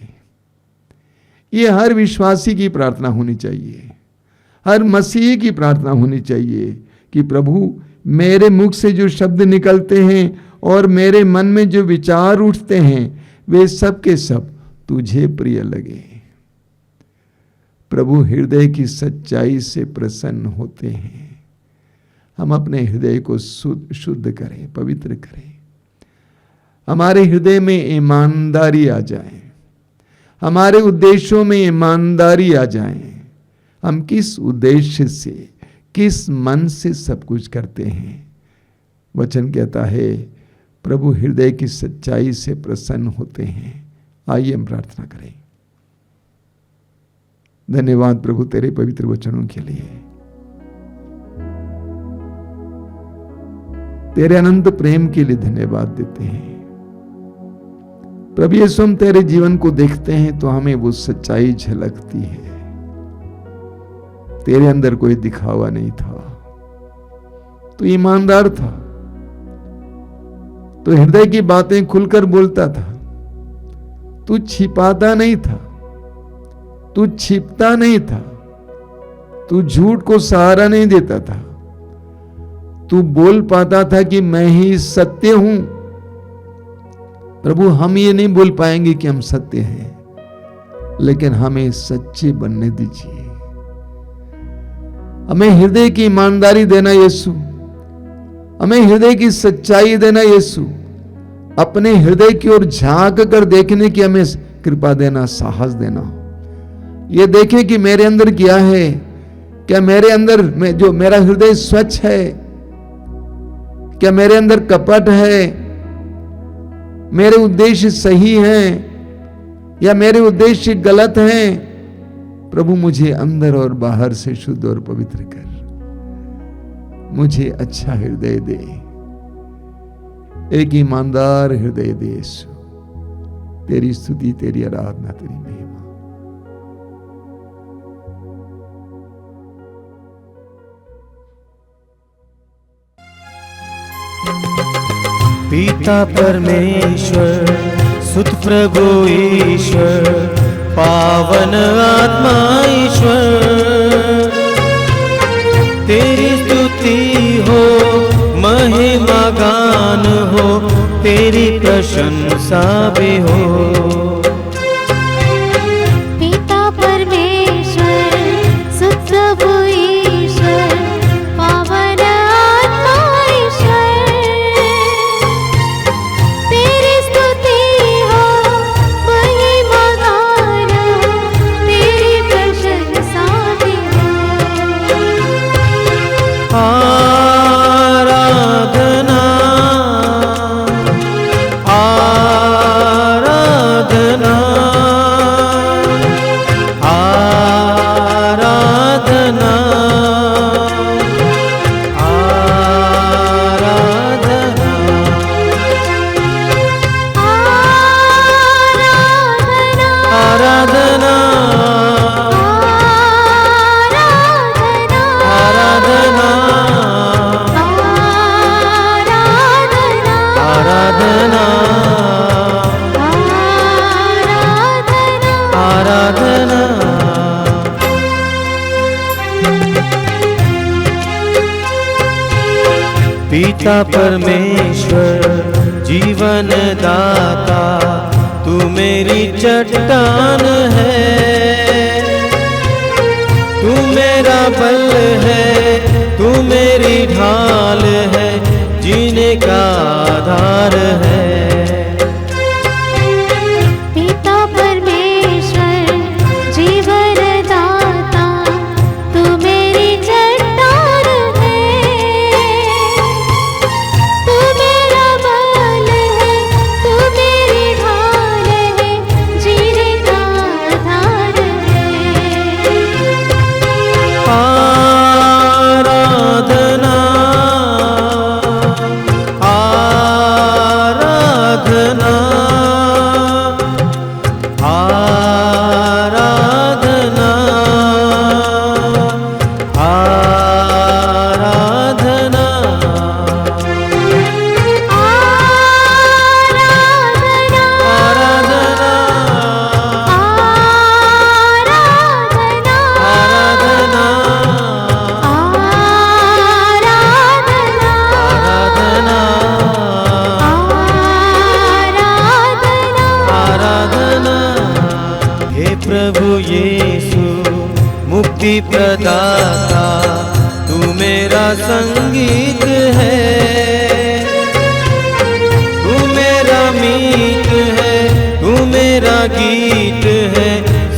Speaker 5: ये हर विश्वासी की प्रार्थना होनी चाहिए, हर मसीही की प्रार्थना होनी चाहिए कि प्रभु मेरे मुख से जो शब्द निकलते हैं और मेरे मन में जो विचार उठते हैं, वे सब के सब तुझे प्रिय लगे। प्रभु हृदय की सच्चाई से प्रसन्न होते हैं। हम अपने हृदय को शुद्ध करें, पवित्र करें। हमारे हृदय में ईमानदारी आ जाए, हमारे उद्देश्यों में ईमानदारी आ जाए। हम किस उद्देश्य से, किस मन से सब कुछ करते हैं? वचन कहता है प्रभु हृदय की सच्चाई से प्रसन्न होते हैं। आइए हम प्रार्थना करें। धन्यवाद प्रभु तेरे पवित्र वचनों के लिए, तेरे अनंत प्रेम के लिए धन्यवाद देते हैं। प्रभु यीशु हम तेरे जीवन को देखते हैं तो हमें वो सच्चाई झलकती है। तेरे अंदर कोई दिखावा नहीं था, तो ईमानदार था, तो हृदय की बातें खुलकर बोलता था, तू छिपाता नहीं था, तू छिपता नहीं था, तू झूठ को सहारा नहीं देता था, तू बोल पाता था कि मैं ही सत्य हूं। प्रभु हम ये नहीं बोल पाएंगे कि हम सत्य हैं, लेकिन हमें सच्चे बनने दीजिए। हमें हृदय की ईमानदारी देना यीशु, हमें हृदय की सच्चाई देना यीशु, अपने हृदय की ओर झांक कर देखने की हमें कृपा देना, साहस देना। ये देखें कि मेरे अंदर क्या है, क्या मेरे अंदर में जो मेरा हृदय स्वच्छ है, क्या मेरे अंदर कपट है, मेरे उद्देश्य सही हैं या मेरे उद्देश्य गलत हैं। प्रभु मुझे अंदर और बाहर से शुद्ध और पवित्र कर, मुझे अच्छा हृदय दे, एक ईमानदार हृदय दे यीशु। तेरी स्तुति, तेरी आराधना, तेरी महिमा।
Speaker 2: पिता परमेश्वर, सुत प्रभु ईश्वर, पावन आत्मा ईश्वर, तेरी स्तुति हो, महिमा गान हो, तेरी प्रशंसा भी हो।
Speaker 6: पिता परमेश्वर, सुत प्रभु ईश्वर, पावन आत्मा ईश्वर, तेरी स्तुति हो, महिमा गान हो, तेरी प्रशंसा भी हो।
Speaker 2: आराधना, आराधना, आराधना। पिता परमेश्वर जीवन दाता, तू मेरी चट्टान है, तू मेरा बल है, तू मेरी ढाल है, जीने का आधार है।
Speaker 6: पिता परमेश्वर जीवन दाता, तू मेरी चट्टान है, तू मेरा बल है, तू मेरी ढाल है, जीने का आधार है।
Speaker 2: आराधना आराधना आराधना आराधना हे प्रभु यीशु मुक्ति प्रदाता, तू मेरा संगीत है, तू मेरा मीत है, तू मेरा गीत है,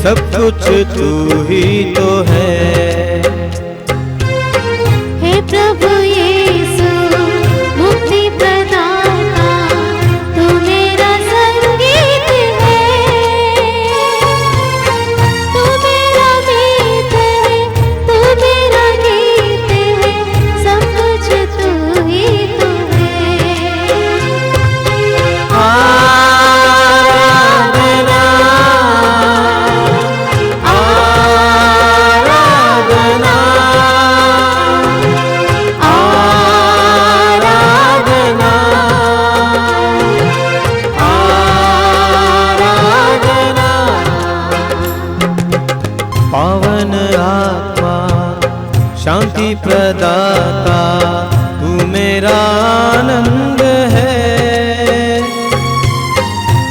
Speaker 2: सब कुछ तू ही तो है।
Speaker 6: हे प्रभु यीशु मुक्ति प्रदाता, तू मेरा संगीत है, तू मेरा गीत है, तू मेरा गीत है, सब कुछ तू ही तो है।
Speaker 2: आराधना आराधना आराधना आराधना। पावन आत्मा शांति प्रदाता, तू मेरा आनंद है,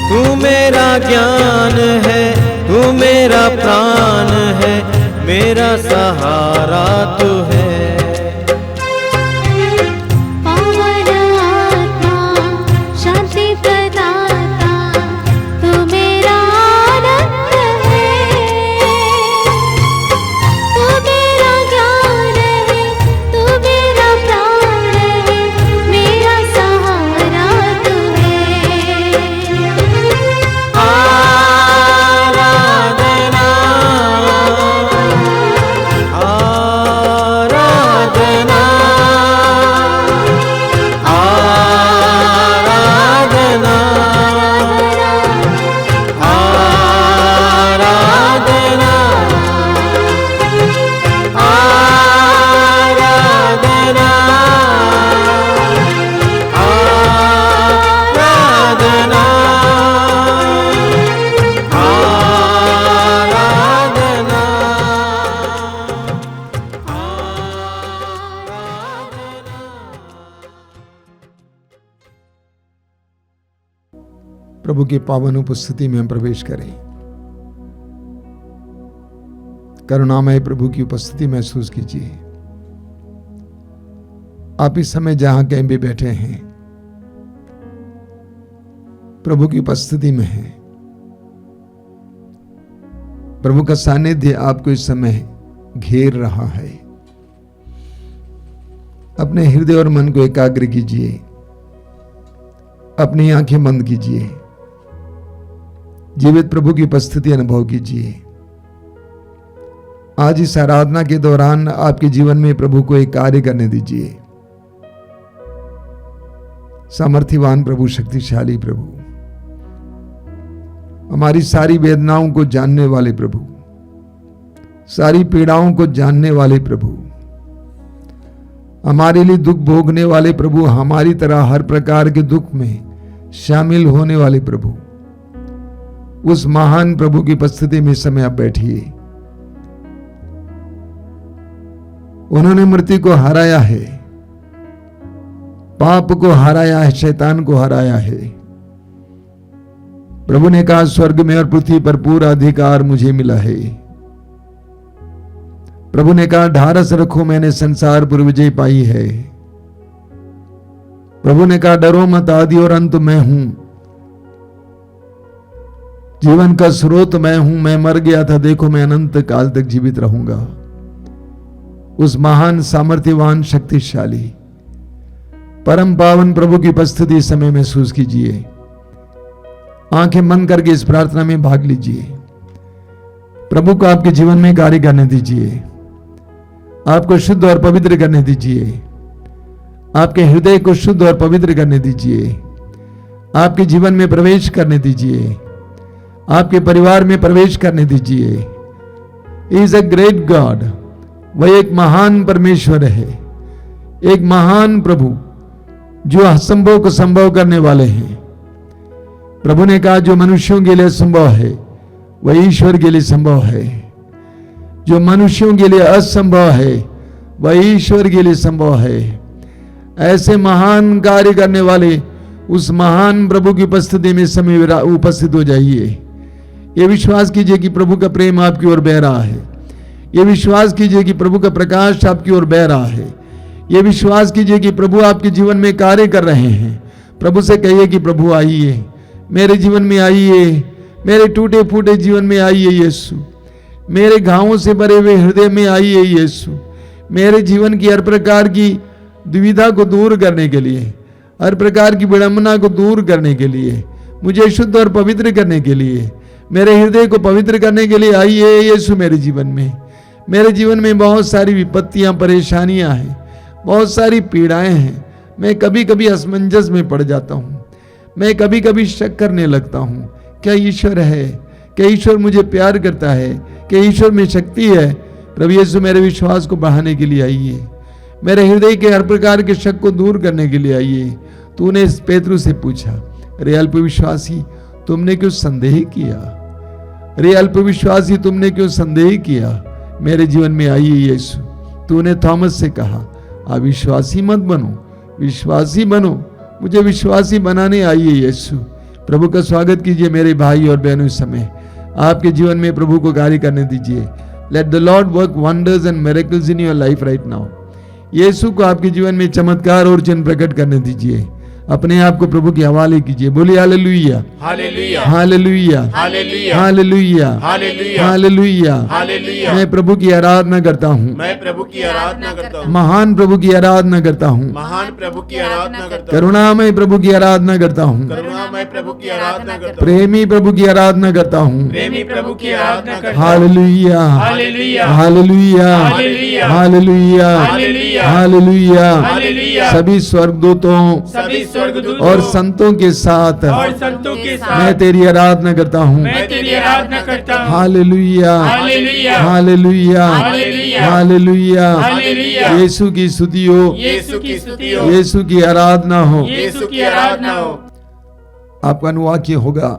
Speaker 2: तू मेरा ज्ञान है, तू मेरा प्राण है, मेरा सहारा तू है।
Speaker 6: पावन आत्मा शांति प्रदाता, तू मेरा आनंद है, तू मेरा ज्ञान है, तू मेरा प्राण है, मेरा सहारा तू है।
Speaker 2: आराधना आराधना आराधना आराधना आराधना आराधना
Speaker 5: प्रभु की पावन उपस्थिति में हम प्रवेश करें। करुणामय प्रभु की उपस्थिति महसूस कीजिए। आप इस समय जहां कहीं भी बैठे हैं, प्रभु की उपस्थिति में हैं। प्रभु का सानिध्य आपको इस समय घेर रहा है। अपने हृदय और मन को एकाग्र कीजिए, अपनी आंखें बंद कीजिए, जीवित प्रभु की उपस्थिति अनुभव कीजिए। आज इस आराधना के दौरान आपके जीवन में प्रभु को एक कार्य करने दीजिए। सामर्थ्यवान प्रभु, शक्तिशाली प्रभु, हमारी सारी वेदनाओं को जानने वाले प्रभु, सारी पीड़ाओं को जानने वाले प्रभु, हमारे लिए दुख भोगने वाले प्रभु, हमारी तरह हर प्रकार के दुख में शामिल होने वाले प्रभु, उस महान प्रभु की उपस्थिति में इस समय आप बैठिए। उन्होंने मृत्यु को हराया है, पाप को हराया है, शैतान को हराया है। प्रभु ने कहा स्वर्ग में और पृथ्वी पर पूरा अधिकार मुझे मिला है। प्रभु ने कहा ढारस रखो, मैंने संसार पर विजय पाई है। प्रभु ने कहा डरो मत, आदि और अंत मैं हूं, जीवन का स्रोत मैं हूं। मैं मर गया था, देखो मैं अनंत काल तक जीवित रहूंगा। उस महान सामर्थ्यवान शक्तिशाली परम पावन प्रभु की उपस्थिति इस समय महसूस कीजिए। आंखें बंद करके इस प्रार्थना में भाग लीजिए। प्रभु को आपके जीवन में कार्य करने दीजिए, आपको शुद्ध और पवित्र करने दीजिए, आपके हृदय को शुद्ध और पवित्र करने दीजिए, आपके जीवन में प्रवेश करने दीजिए, आपके परिवार में प्रवेश करने दीजिए। He is a great God, वह एक महान परमेश्वर है, एक महान प्रभु जो असंभव को संभव करने वाले हैं। प्रभु ने कहा जो मनुष्यों के लिए संभव है वह ईश्वर के लिए संभव है, जो मनुष्यों के लिए असंभव है वह ईश्वर के लिए संभव है। ऐसे महान कार्य करने वाले उस महान प्रभु की उपस्थिति में समय उपस्थित हो जाइए। ये विश्वास कीजिए कि प्रभु का प्रेम आपकी ओर बह रहा है। ये विश्वास कीजिए कि प्रभु का प्रकाश आपकी ओर बह रहा है। ये विश्वास कीजिए कि प्रभु आपके जीवन में कार्य कर रहे हैं। प्रभु से कहिए कि प्रभु आइए, मेरे जीवन में आइए, मेरे टूटे फूटे जीवन में आइए यीशु, मेरे घावों से भरे हुए हृदय में आइए यीशु, मेरे जीवन की हर प्रकार की दुविधा को दूर करने के लिए, हर प्रकार की विडंबना को दूर करने के लिए, मुझे शुद्ध और पवित्र करने के लिए, मेरे हृदय को पवित्र करने के लिए आइए यीशु मेरे जीवन में। मेरे जीवन में बहुत सारी विपत्तियां, परेशानियां हैं, बहुत सारी पीड़ाएं हैं। मैं कभी कभी असमंजस में पड़ जाता हूं, मैं कभी कभी शक करने लगता हूं, क्या ईश्वर है, क्या ईश्वर मुझे प्यार करता है, क्या ईश्वर में शक्ति है। प्रभु यीशु मेरे विश्वास को बढ़ाने के लिए आइए, मेरे हृदय के हर प्रकार के शक को दूर करने के लिए आइए। तूने इस पेतरू से पूछा, रे अल्पविश्वासी तुमने क्यों संदेह किया, रे अल्पविश्वासी तुमने क्यों संदेह किया। मेरे जीवन में आइए यीशु। तूने थॉमस से कहा अविश्वासी मत बनो, विश्वासी बनो, मुझे विश्वासी बनाने आइए यीशु। प्रभु का स्वागत कीजिए मेरे भाई और बहनों। इस समय आपके जीवन में प्रभु को कार्य करने दीजिए। Let the Lord work wonders and miracles in your life right now. Yeshu को आपके जीवन में चमत्कार और चिन्ह प्रकट करने दीजिए। अपने आप को प्रभु के हवाले कीजिए। बोलिए hallelujah,
Speaker 4: hallelujah,
Speaker 5: hallelujah,
Speaker 4: hallelujah,
Speaker 5: hallelujah,
Speaker 4: hallelujah,
Speaker 5: hallelujah,
Speaker 4: hallelujah.
Speaker 5: मैं प्रभु की आराधना करता हूँ,
Speaker 4: मैं प्रभु की आराधना करता हूँ,
Speaker 5: महान प्रभु की आराधना करता हूँ,
Speaker 4: महान प्रभु की आराधना करता हूँ,
Speaker 5: करुणामय प्रभु की आराधना करता हूँ,
Speaker 4: करुणामय प्रभु की आराधना करता हूँ,
Speaker 5: प्रेमी प्रभु की आराधना करता हूँ।
Speaker 4: प्रेमी प्रभु की आराधना करता हूँ।
Speaker 5: Hallelujah,
Speaker 4: hallelujah,
Speaker 5: hallelujah,
Speaker 4: hallelujah,
Speaker 5: hallelujah,
Speaker 4: hallelujah,
Speaker 5: hallelujah.
Speaker 4: Hallelujah.
Speaker 5: सभी स्वर्गदूतों
Speaker 4: सभी स्वर्गदूतों
Speaker 5: और संतों के साथ
Speaker 4: और संतों के साथ
Speaker 5: मैं तेरी आराधना करता हूँ।
Speaker 4: मैं तेरी आराधना करता हूँ।
Speaker 5: Hallelujah,
Speaker 4: hallelujah,
Speaker 5: hallelujah,
Speaker 4: hallelujah,
Speaker 5: hallelujah.
Speaker 4: Hallelujah.
Speaker 5: Yeshu की स्तुति हो,
Speaker 4: यीशु की स्तुति हो,
Speaker 5: यीशु की आराधना हो।
Speaker 4: यीशु की आराधना हो।
Speaker 5: आपका अनुवाक्य होगा,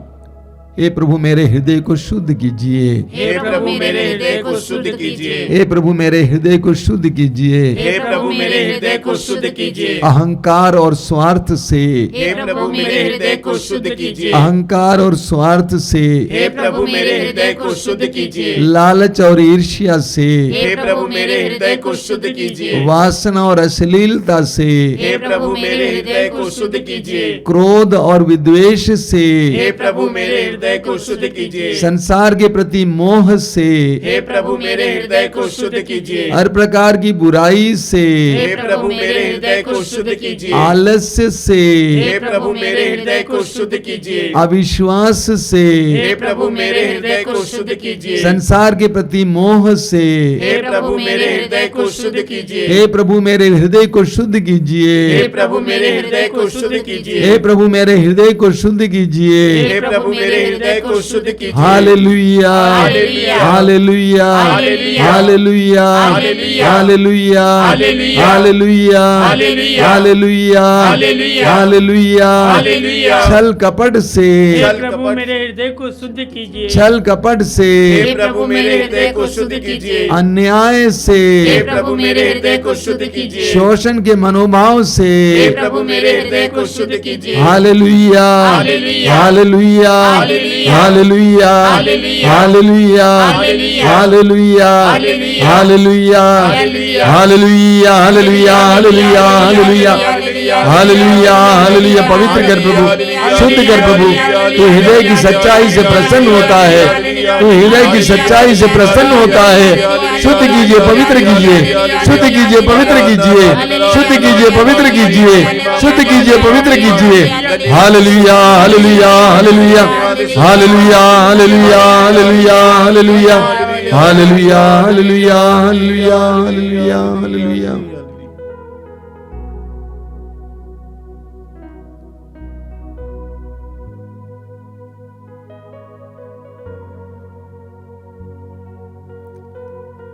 Speaker 5: हे प्रभु मेरे हृदय को शुद्ध कीजिए,
Speaker 4: हे प्रभु मेरे हृदय को शुद्ध कीजिए,
Speaker 5: हे प्रभु मेरे हृदय को शुद्ध कीजिए।
Speaker 4: हे प्रभु मेरे हृदय को शुद्ध कीजिए,
Speaker 5: अहंकार और स्वार्थ से,
Speaker 4: हे प्रभु मेरे हृदय को शुद्ध कीजिए,
Speaker 5: अहंकार और स्वार्थ से,
Speaker 4: हे प्रभु मेरे हृदय को शुद्ध कीजिए,
Speaker 5: लालच और ईर्ष्या से,
Speaker 4: हे प्रभु मेरे हृदय को शुद्ध कीजिए,
Speaker 5: वासना और अश्लीलता से,
Speaker 4: हे प्रभु मेरे हृदय को शुद्ध कीजिए,
Speaker 5: क्रोध और विद्वेष से,
Speaker 4: हे प्रभु मेरे हृदय को शुद्ध कीजिए,
Speaker 5: संसार के प्रति मोह से,
Speaker 4: हे प्रभु मेरे हृदय को शुद्ध कीजिए,
Speaker 5: हर प्रकार की बुराई से,
Speaker 4: हे प्रभु मेरे हृदय को शुद्ध कीजिए,
Speaker 5: आलस्य से,
Speaker 4: हे प्रभु मेरे हृदय को शुद्ध कीजिए,
Speaker 5: अविश्वास से,
Speaker 4: हे प्रभु मेरे हृदय को शुद्ध कीजिए,
Speaker 5: संसार के प्रति मोह से,
Speaker 4: हे प्रभु मेरे हृदय को शुद्ध कीजिए,
Speaker 5: हे प्रभु मेरे हृदय को शुद्ध कीजिए,
Speaker 4: हे प्रभु मेरे हृदय को शुद्ध कीजिए,
Speaker 5: हे प्रभु मेरे हृदय को शुद्ध कीजिए।
Speaker 4: हे प्रभु मेरे हृदय को शुद्ध कीजिए।
Speaker 5: Hallelujah,
Speaker 4: hallelujah,
Speaker 5: hallelujah,
Speaker 4: hallelujah,
Speaker 5: hallelujah,
Speaker 4: hallelujah,
Speaker 5: hallelujah.
Speaker 4: Hallelujah.
Speaker 5: Hallelujah,
Speaker 4: hallelujah,
Speaker 5: hallelujah,
Speaker 4: hallelujah,
Speaker 5: hallelujah.
Speaker 4: Hallelujah.
Speaker 5: छल कपट से,
Speaker 4: छल
Speaker 7: प्रभु
Speaker 4: कपट
Speaker 7: मेरे हृदय को शुद्ध कीजिए।
Speaker 5: छल कपट से,
Speaker 4: हे प्रभु मेरे हृदय को शुद्ध कीजिए।
Speaker 5: अन्याय से,
Speaker 4: हे प्रभु मेरे हृदय को शुद्ध कीजिए।
Speaker 5: शोषण के मनोभाव से,
Speaker 4: हे प्रभु मेरे हृदय को शुद्ध कीजिए।
Speaker 5: Hallelujah,
Speaker 4: hallelujah,
Speaker 5: hallelujah,
Speaker 4: hallelujah,
Speaker 5: hallelujah,
Speaker 4: hallelujah,
Speaker 5: hallelujah,
Speaker 4: hallelujah,
Speaker 5: hallelujah,
Speaker 4: hallelujah,
Speaker 5: hallelujah,
Speaker 4: hallelujah,
Speaker 5: hallelujah, hallelujah, hallelujah, hallelujah, hallelujah, hallelujah. पवित्र कर प्रभु, शुद्ध कर प्रभु। तू हृदय की सच्चाई से प्रसन्न होता है, तू हृदय की सच्चाई से प्रसन्न होता है। शुद्ध कीजिए, पवित्र कीजिए, शुद्ध कीजिए, पवित्र कीजिए, शुद्ध कीजिए, पवित्र कीजिए, शुद्ध कीजिए, पवित्र कीजिए। Hallelujah, hallelujah, hallelujah, hallelujah, hallelujah, hallelujah, hallelujah, hallelujah, hallelujah, hallelujah, hallelujah, hallelujah.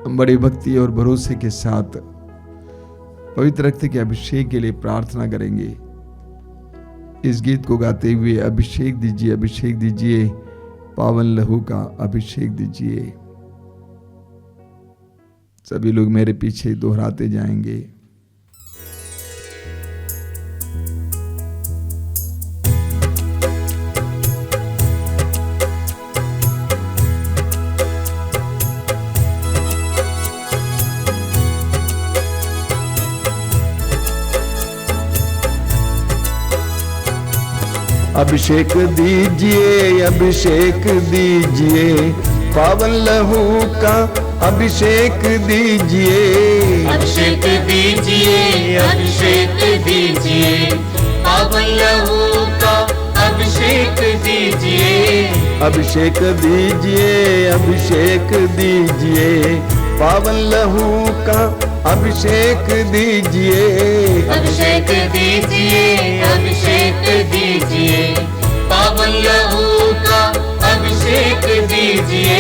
Speaker 5: हम बड़ी भक्ति और भरोसे के साथ पवित्र रक्त के अभिषेक के लिए प्रार्थना करेंगे। इस गीत को गाते हुए अभिषेक दीजिए, अभिषेक दीजिए, पावन लहू का अभिषेक दीजिए। सभी लोग मेरे पीछे दोहराते जाएंगे। अभिषेक दीजिए, अभिषेक दीजिए, पावन लहू का अभिषेक दीजिए।
Speaker 8: अभिषेक दीजिए, अभिषेक दीजिए, पावन लहू का अभिषेक दीजिए।
Speaker 5: अभिषेक दीजिए, अभिषेक दीजिए, पावन लहू का अभिषेक दीजिए।
Speaker 8: अभिषेक दीजिए, अभिषेक दीजिए, पावन लहू का अभिषेक दीजिए।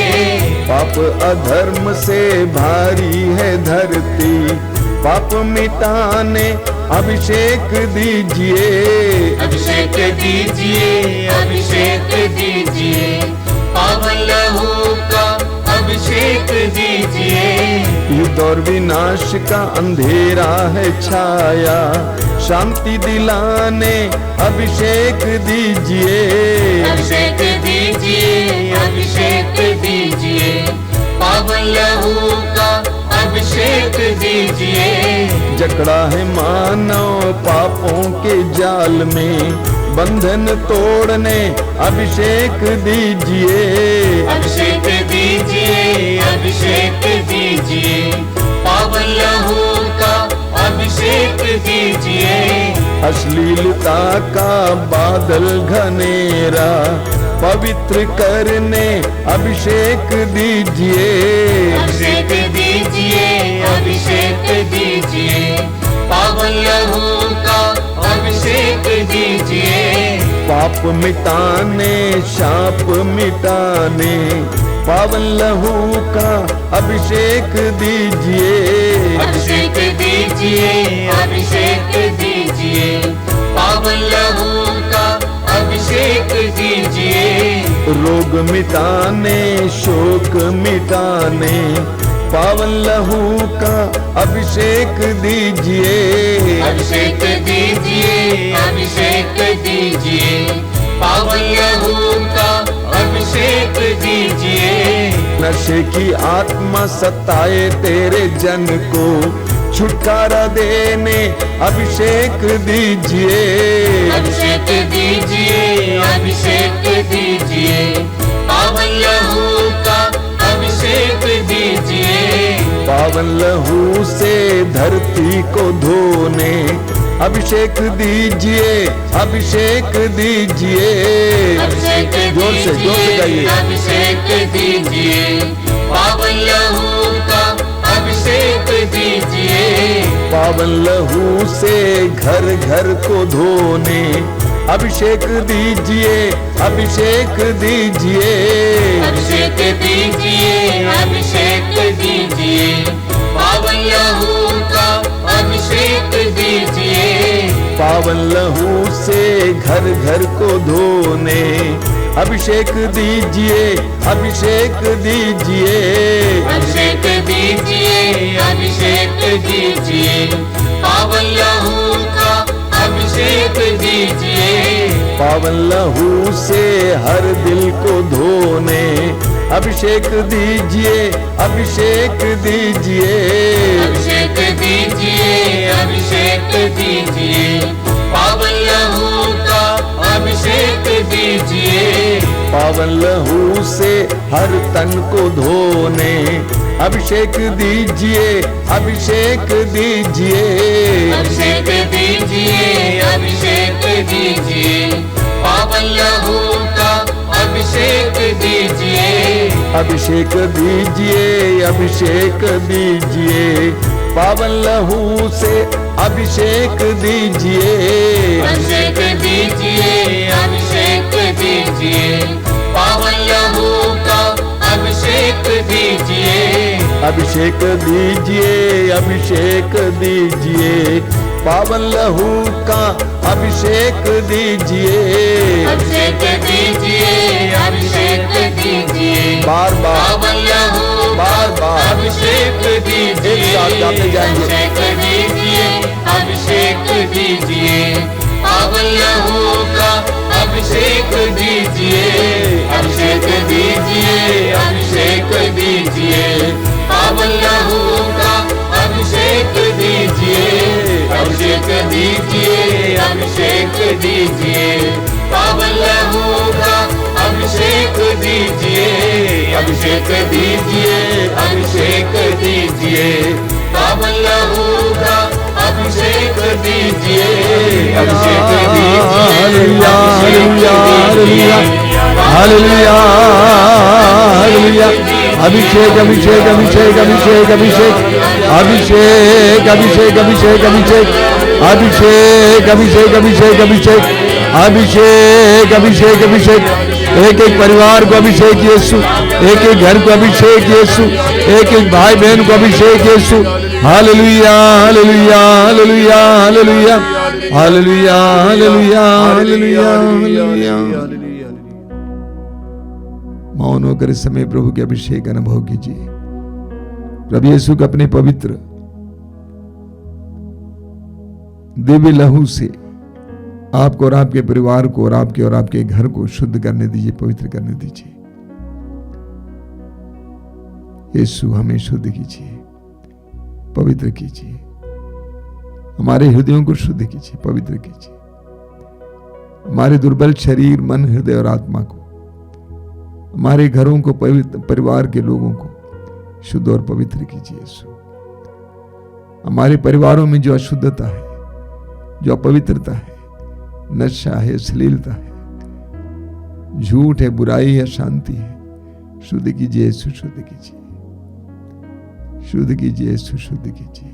Speaker 5: पाप अधर्म से भारी है धरती, पाप मिटाने अभिषेक दीजिए।
Speaker 8: अभिषेक दीजिए, अभिषेक दीजिए, पावन लहू का अभिषेक दीजिए।
Speaker 5: युद्ध और विनाश का अंधेरा है छाया, शांति दिलाने अभिषेक दीजिए।
Speaker 8: अभिषेक दीजिए, अभिषेक दीजिए, पावन लहू का अभिषेक दीजिए।
Speaker 5: जकड़ा है मानव पापों के जाल में, बंधन तोड़ने अभिषेक दीजिए।
Speaker 8: अभिषेक दीजिए, अभिषेक दीजिए, पावन लहू का अभिषेक दीजिए।
Speaker 5: अश्लीलता का बादल घनेरा पवित्र करने अभिषेक दीजिए।
Speaker 8: अभिषेक दीजिए, अभिषेक दीजिए, पावन लहू का अभिषेक दीजिए।
Speaker 5: पाप मिटाने शाप मिटाने पावन लहू का अभिषेक दीजिए।
Speaker 8: अभिषेक दीजिए, अभिषेक दीजिए, पावन लहू का अभिषेक दीजिए।
Speaker 5: रोग मिटाने शोक मिटाने पावन लहू का अभिषेक दीजिए।
Speaker 8: अभिषेक दीजिए, अभिषेक दीजिए, पावन लहू का अभिषेक दीजिए।
Speaker 5: नशे की आत्मा सताए तेरे जन को छुटकारा देने अभिषेक दीजिए।
Speaker 8: अभिषेक दीजिए, अभिषेक दीजिए, पावन लहू का अभिषेक दीजिए।
Speaker 5: पावन लहू से धरती को धोने अभिषेक दीजिए, अभिषेक दीजिए।
Speaker 8: अभिषेक
Speaker 5: जोर से गाइए।
Speaker 8: अभिषेक दीजिए, पावन लहू का अभिषेक दीजिए।
Speaker 5: पावन लहू से घर घर को धोने अभिषेक दीजिए, अभिषेक दीजिए।
Speaker 8: अभिषेक दीजिए, अभिषेक दीजिए, पावन लहू का
Speaker 3: पावन लहू से घर घर को धोने अभिषेक दीजिए, अभिषेक दीजिए,
Speaker 8: अभिषेक दीजिए, अभिषेक दीजिए, पावन लहू का अभिषेक दीजिए।
Speaker 3: पावन लहू से हर दिल को धोने अभिषेक दीजिए, अभिषेक दीजिए,
Speaker 8: अभिषेक दीजिए, अभिषेक दीजिए, पावन लहू का अभिषेक दीजिए।
Speaker 3: पावन लहू से हर तन को धोने अभिषेक दीजिए, अभिषेक दीजिए,
Speaker 8: अभिषेक दीजिए, अभिषेक दीजिए, पावन लहू का अभिषेक दीजिए।
Speaker 3: अभिषेक दीजिए, अभिषेक दीजिए, पावन लहू से अभिषेक दीजिए,
Speaker 8: अभिषेक दीजिए, अभिषेक दीजिए, पावन लहू का अभिषेक दीजिए।
Speaker 3: अभिषेक दीजिए, अभिषेक दीजिए, पावन लहू का अभिषेक दीजिए,
Speaker 8: अभिषेक दीजिए, अभिषेक दीजिए,
Speaker 3: बार बार
Speaker 8: पावन लहू
Speaker 3: बार बार
Speaker 8: अभिषेक दीजिए।
Speaker 3: एक साथ गाते जाएंगे।
Speaker 8: अभिषेक दीजिए, अभिषेक दीजिए, पावन लहू का अभिषेक दीजिए। अभिषेक दीजिए, अभिषेक दीजिए, पावन लहू का अभिषेक दीजिए। अभिषेक दीजिए, अभिषेक दीजिए, पावन लहू का अभिषेक दीजिए। अभिषेक दीजिए, अभिषेक दीजिए, पावन लहू का अभिषेक दीजिए। अभिषेक
Speaker 5: hallelujah, hallelujah, hallelujah, hallelujah, hallelujah. अभिषेक, अभिषेक, अभिषेक, अभिषेक, अभिषेक, अभिषेक, अभिषेक, अभिषेक, अभिषेक, अभिषेक, अभिषेक, अभिषेक, अभिषेक, अभिषेक, अभिषेक, अभिषेक। एक एक परिवार को अभिषेक यीशु, एक एक घर को अभिषेक यीशु, एक एक भाई बहन को अभिषेक Yeshu. Hallelujah, hallelujah, hallelujah, hallelujah, hallelujah, hallelujah, hallelujah, hallelujah. मौन होकर इस समय प्रभु के अभिषेक का अनुभव कीजिए। प्रभु यीशु को अपने पवित्र दिव्य लहू से आपको और आपके परिवार को और आपके घर को शुद्ध करने दीजिए, पवित्र करने दीजिए। यीशु हमें शुद्ध कीजिए, पवित्र कीजिए, हमारे हृदयों को शुद्ध कीजिए, पवित्र कीजिए। हमारे दुर्बल शरीर, मन, हृदय और आत्मा को, हमारे घरों को, पवित्र परिवार के लोगों को शुद्ध और पवित्र कीजिए यीशु। हमारे परिवारों में जो अशुद्धता है, जो अपवित्रता है, नशा है, अश्लीलता है, झूठ है, बुराई है, शांति है, शुद्ध कीजिए यीशु, शुद्ध कीजिए, शुद्ध कीजिए यीशु, शुद्ध कीजिए।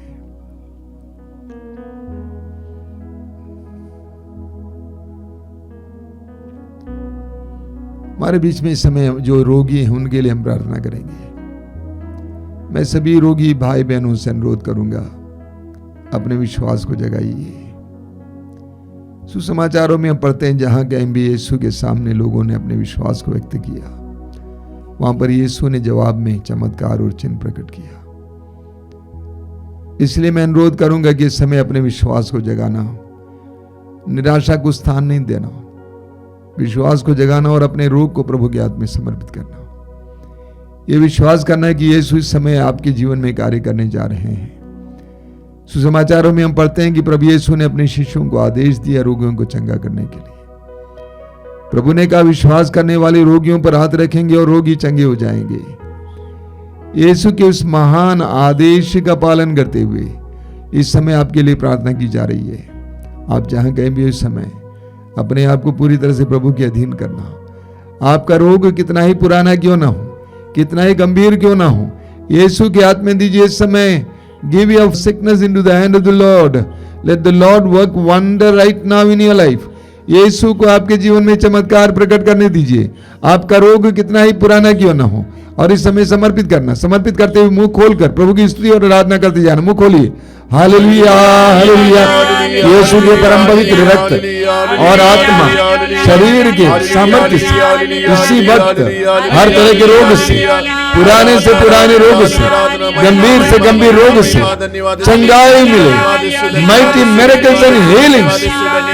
Speaker 5: हमारे बीच में इस समय जो रोगी हैं उनके लिए हम प्रार्थना करेंगे। मैं सभी रोगी भाई बहनों से अनुरोध करूंगा, अपने विश्वास को जगाइए। सुसमाचारों में हम पढ़ते हैं जहां कहीं भी यीशु के सामने लोगों ने अपने विश्वास को व्यक्त किया, वहां पर यीशु ने जवाब में चमत्कार और चिन्ह प्रकट किया। इसलिए मैं अनुरोध करूंगा कि इस समय अपने विश्वास को जगाना, निराशा को स्थान नहीं देना, विश्वास को जगाना और अपने रोग को प्रभु के हाथ में समर्पित करना। यह विश्वास करना है कि यीशु इस समय आपके जीवन में कार्य करने जा रहे हैं। सुसमाचारों में हम पढ़ते हैं कि प्रभु यीशु ने अपने शिष्यों को आदेश दिया रोगियों को चंगा करने के लिए। प्रभु ने कहा, विश्वास करने वाले रोगियों पर हाथ रखेंगे और रोगी चंगे हो जाएंगे। यीशु के उस महान आदेश का पालन करते हुए इस समय आपके लिए प्रार्थना की जा रही है। आप जहां कहीं भी इस समय अपने आप को पूरी तरह से प्रभु के अधीन करना। आपका रोग कितना ही पुराना क्यों ना हो, कितना ही गंभीर क्यों ना हो, यीशु के हाथ में दीजिए इस समय। Give your sickness into the hand of the Lord. Let the Lord work wonder right now in your life. यीशु को आपके जीवन में चमत्कार प्रकट करने दीजिए। आपका रोग कितना ही पुराना क्यों ना हो, और इस समय समर्पित करना, समर्पित करते हुए मुंह खोलकर प्रभु की स्तुति और आराधना करते जाना। मुंह खोलिए, हालेलुया हालेलुया। यीशु के परम पवित्र रक्त और आत्मा शरीर के सामर्थ्य से इसी वक्त हर तरह के रोग से, पुराने से पुराने रोग से, गंभीर से गंभीर रोग से चंगाई मिले। Mighty miracles and healings,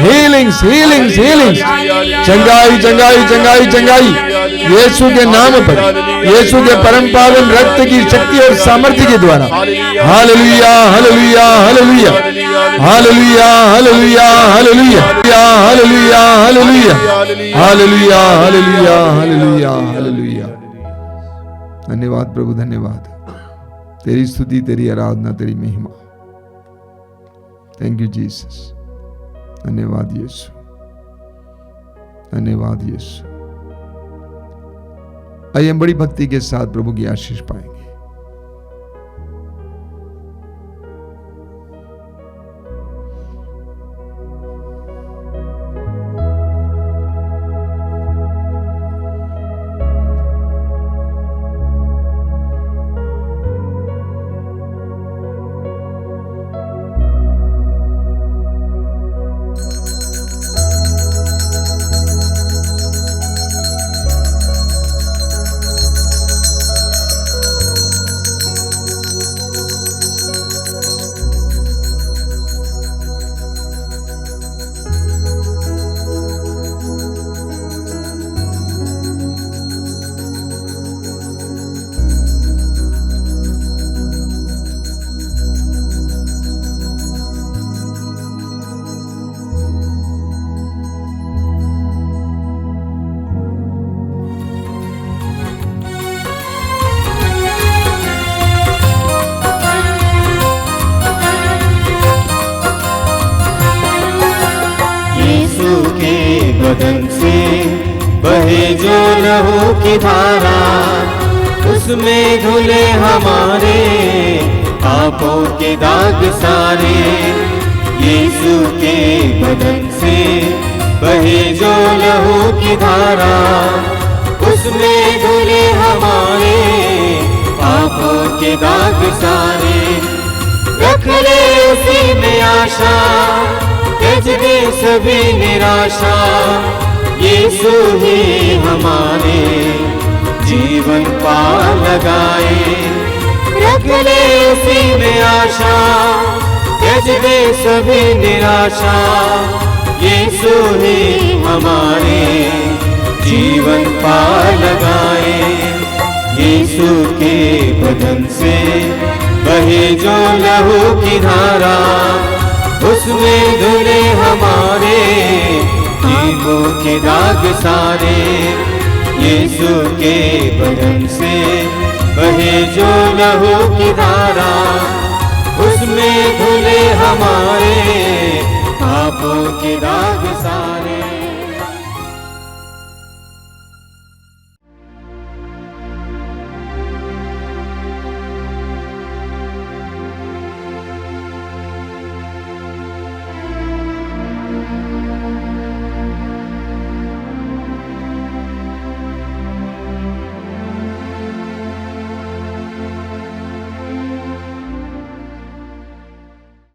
Speaker 5: healings, healings, healings, चंगाई चंगाई चंगाई चंगाई यीशु के नाम पर, यीशु के परम पावन रक्त की शक्ति और सामर्थ्य के द्वारा। Hallelujah hallelujah hallelujah hallelujah hallelujah hallelujah hallelujah hallelujah hallelujah hallelujah hallelujah hallelujah. धन्यवाद प्रभु, धन्यवाद। तेरी स्तुति, तेरी आराधना, तेरी महिमा। Thank you Jesus. धन्यवाद यीशु, धन्यवाद यीशु। आइए हम बड़ी भक्ति के साथ प्रभु की आशीष पाएंगे।
Speaker 2: बदन से बहे जो लहू की धारा, उसमें धुले हमारे पापों के दाग सारे। यीशु के बदन से बहे जो लहू की धारा, उसमें धुले हमारे पापों के दाग सारे। रख ले उसी में आशा, त्यज दे सभी निराशा। यीशु ही हमारे जीवन पार लगाए। रख ले उसी में आशा, त्यज दे सभी निराशा। यीशु ही हमारे जीवन पार लगाए। यीशु के बदन से बहे जो लहू की धारा, उसमें धुले हमारे पापों के दाग सारे। यीशु के बदन से बहे जो लहू की धारा, उसमें धुले हमारे पापों के दाग सारे।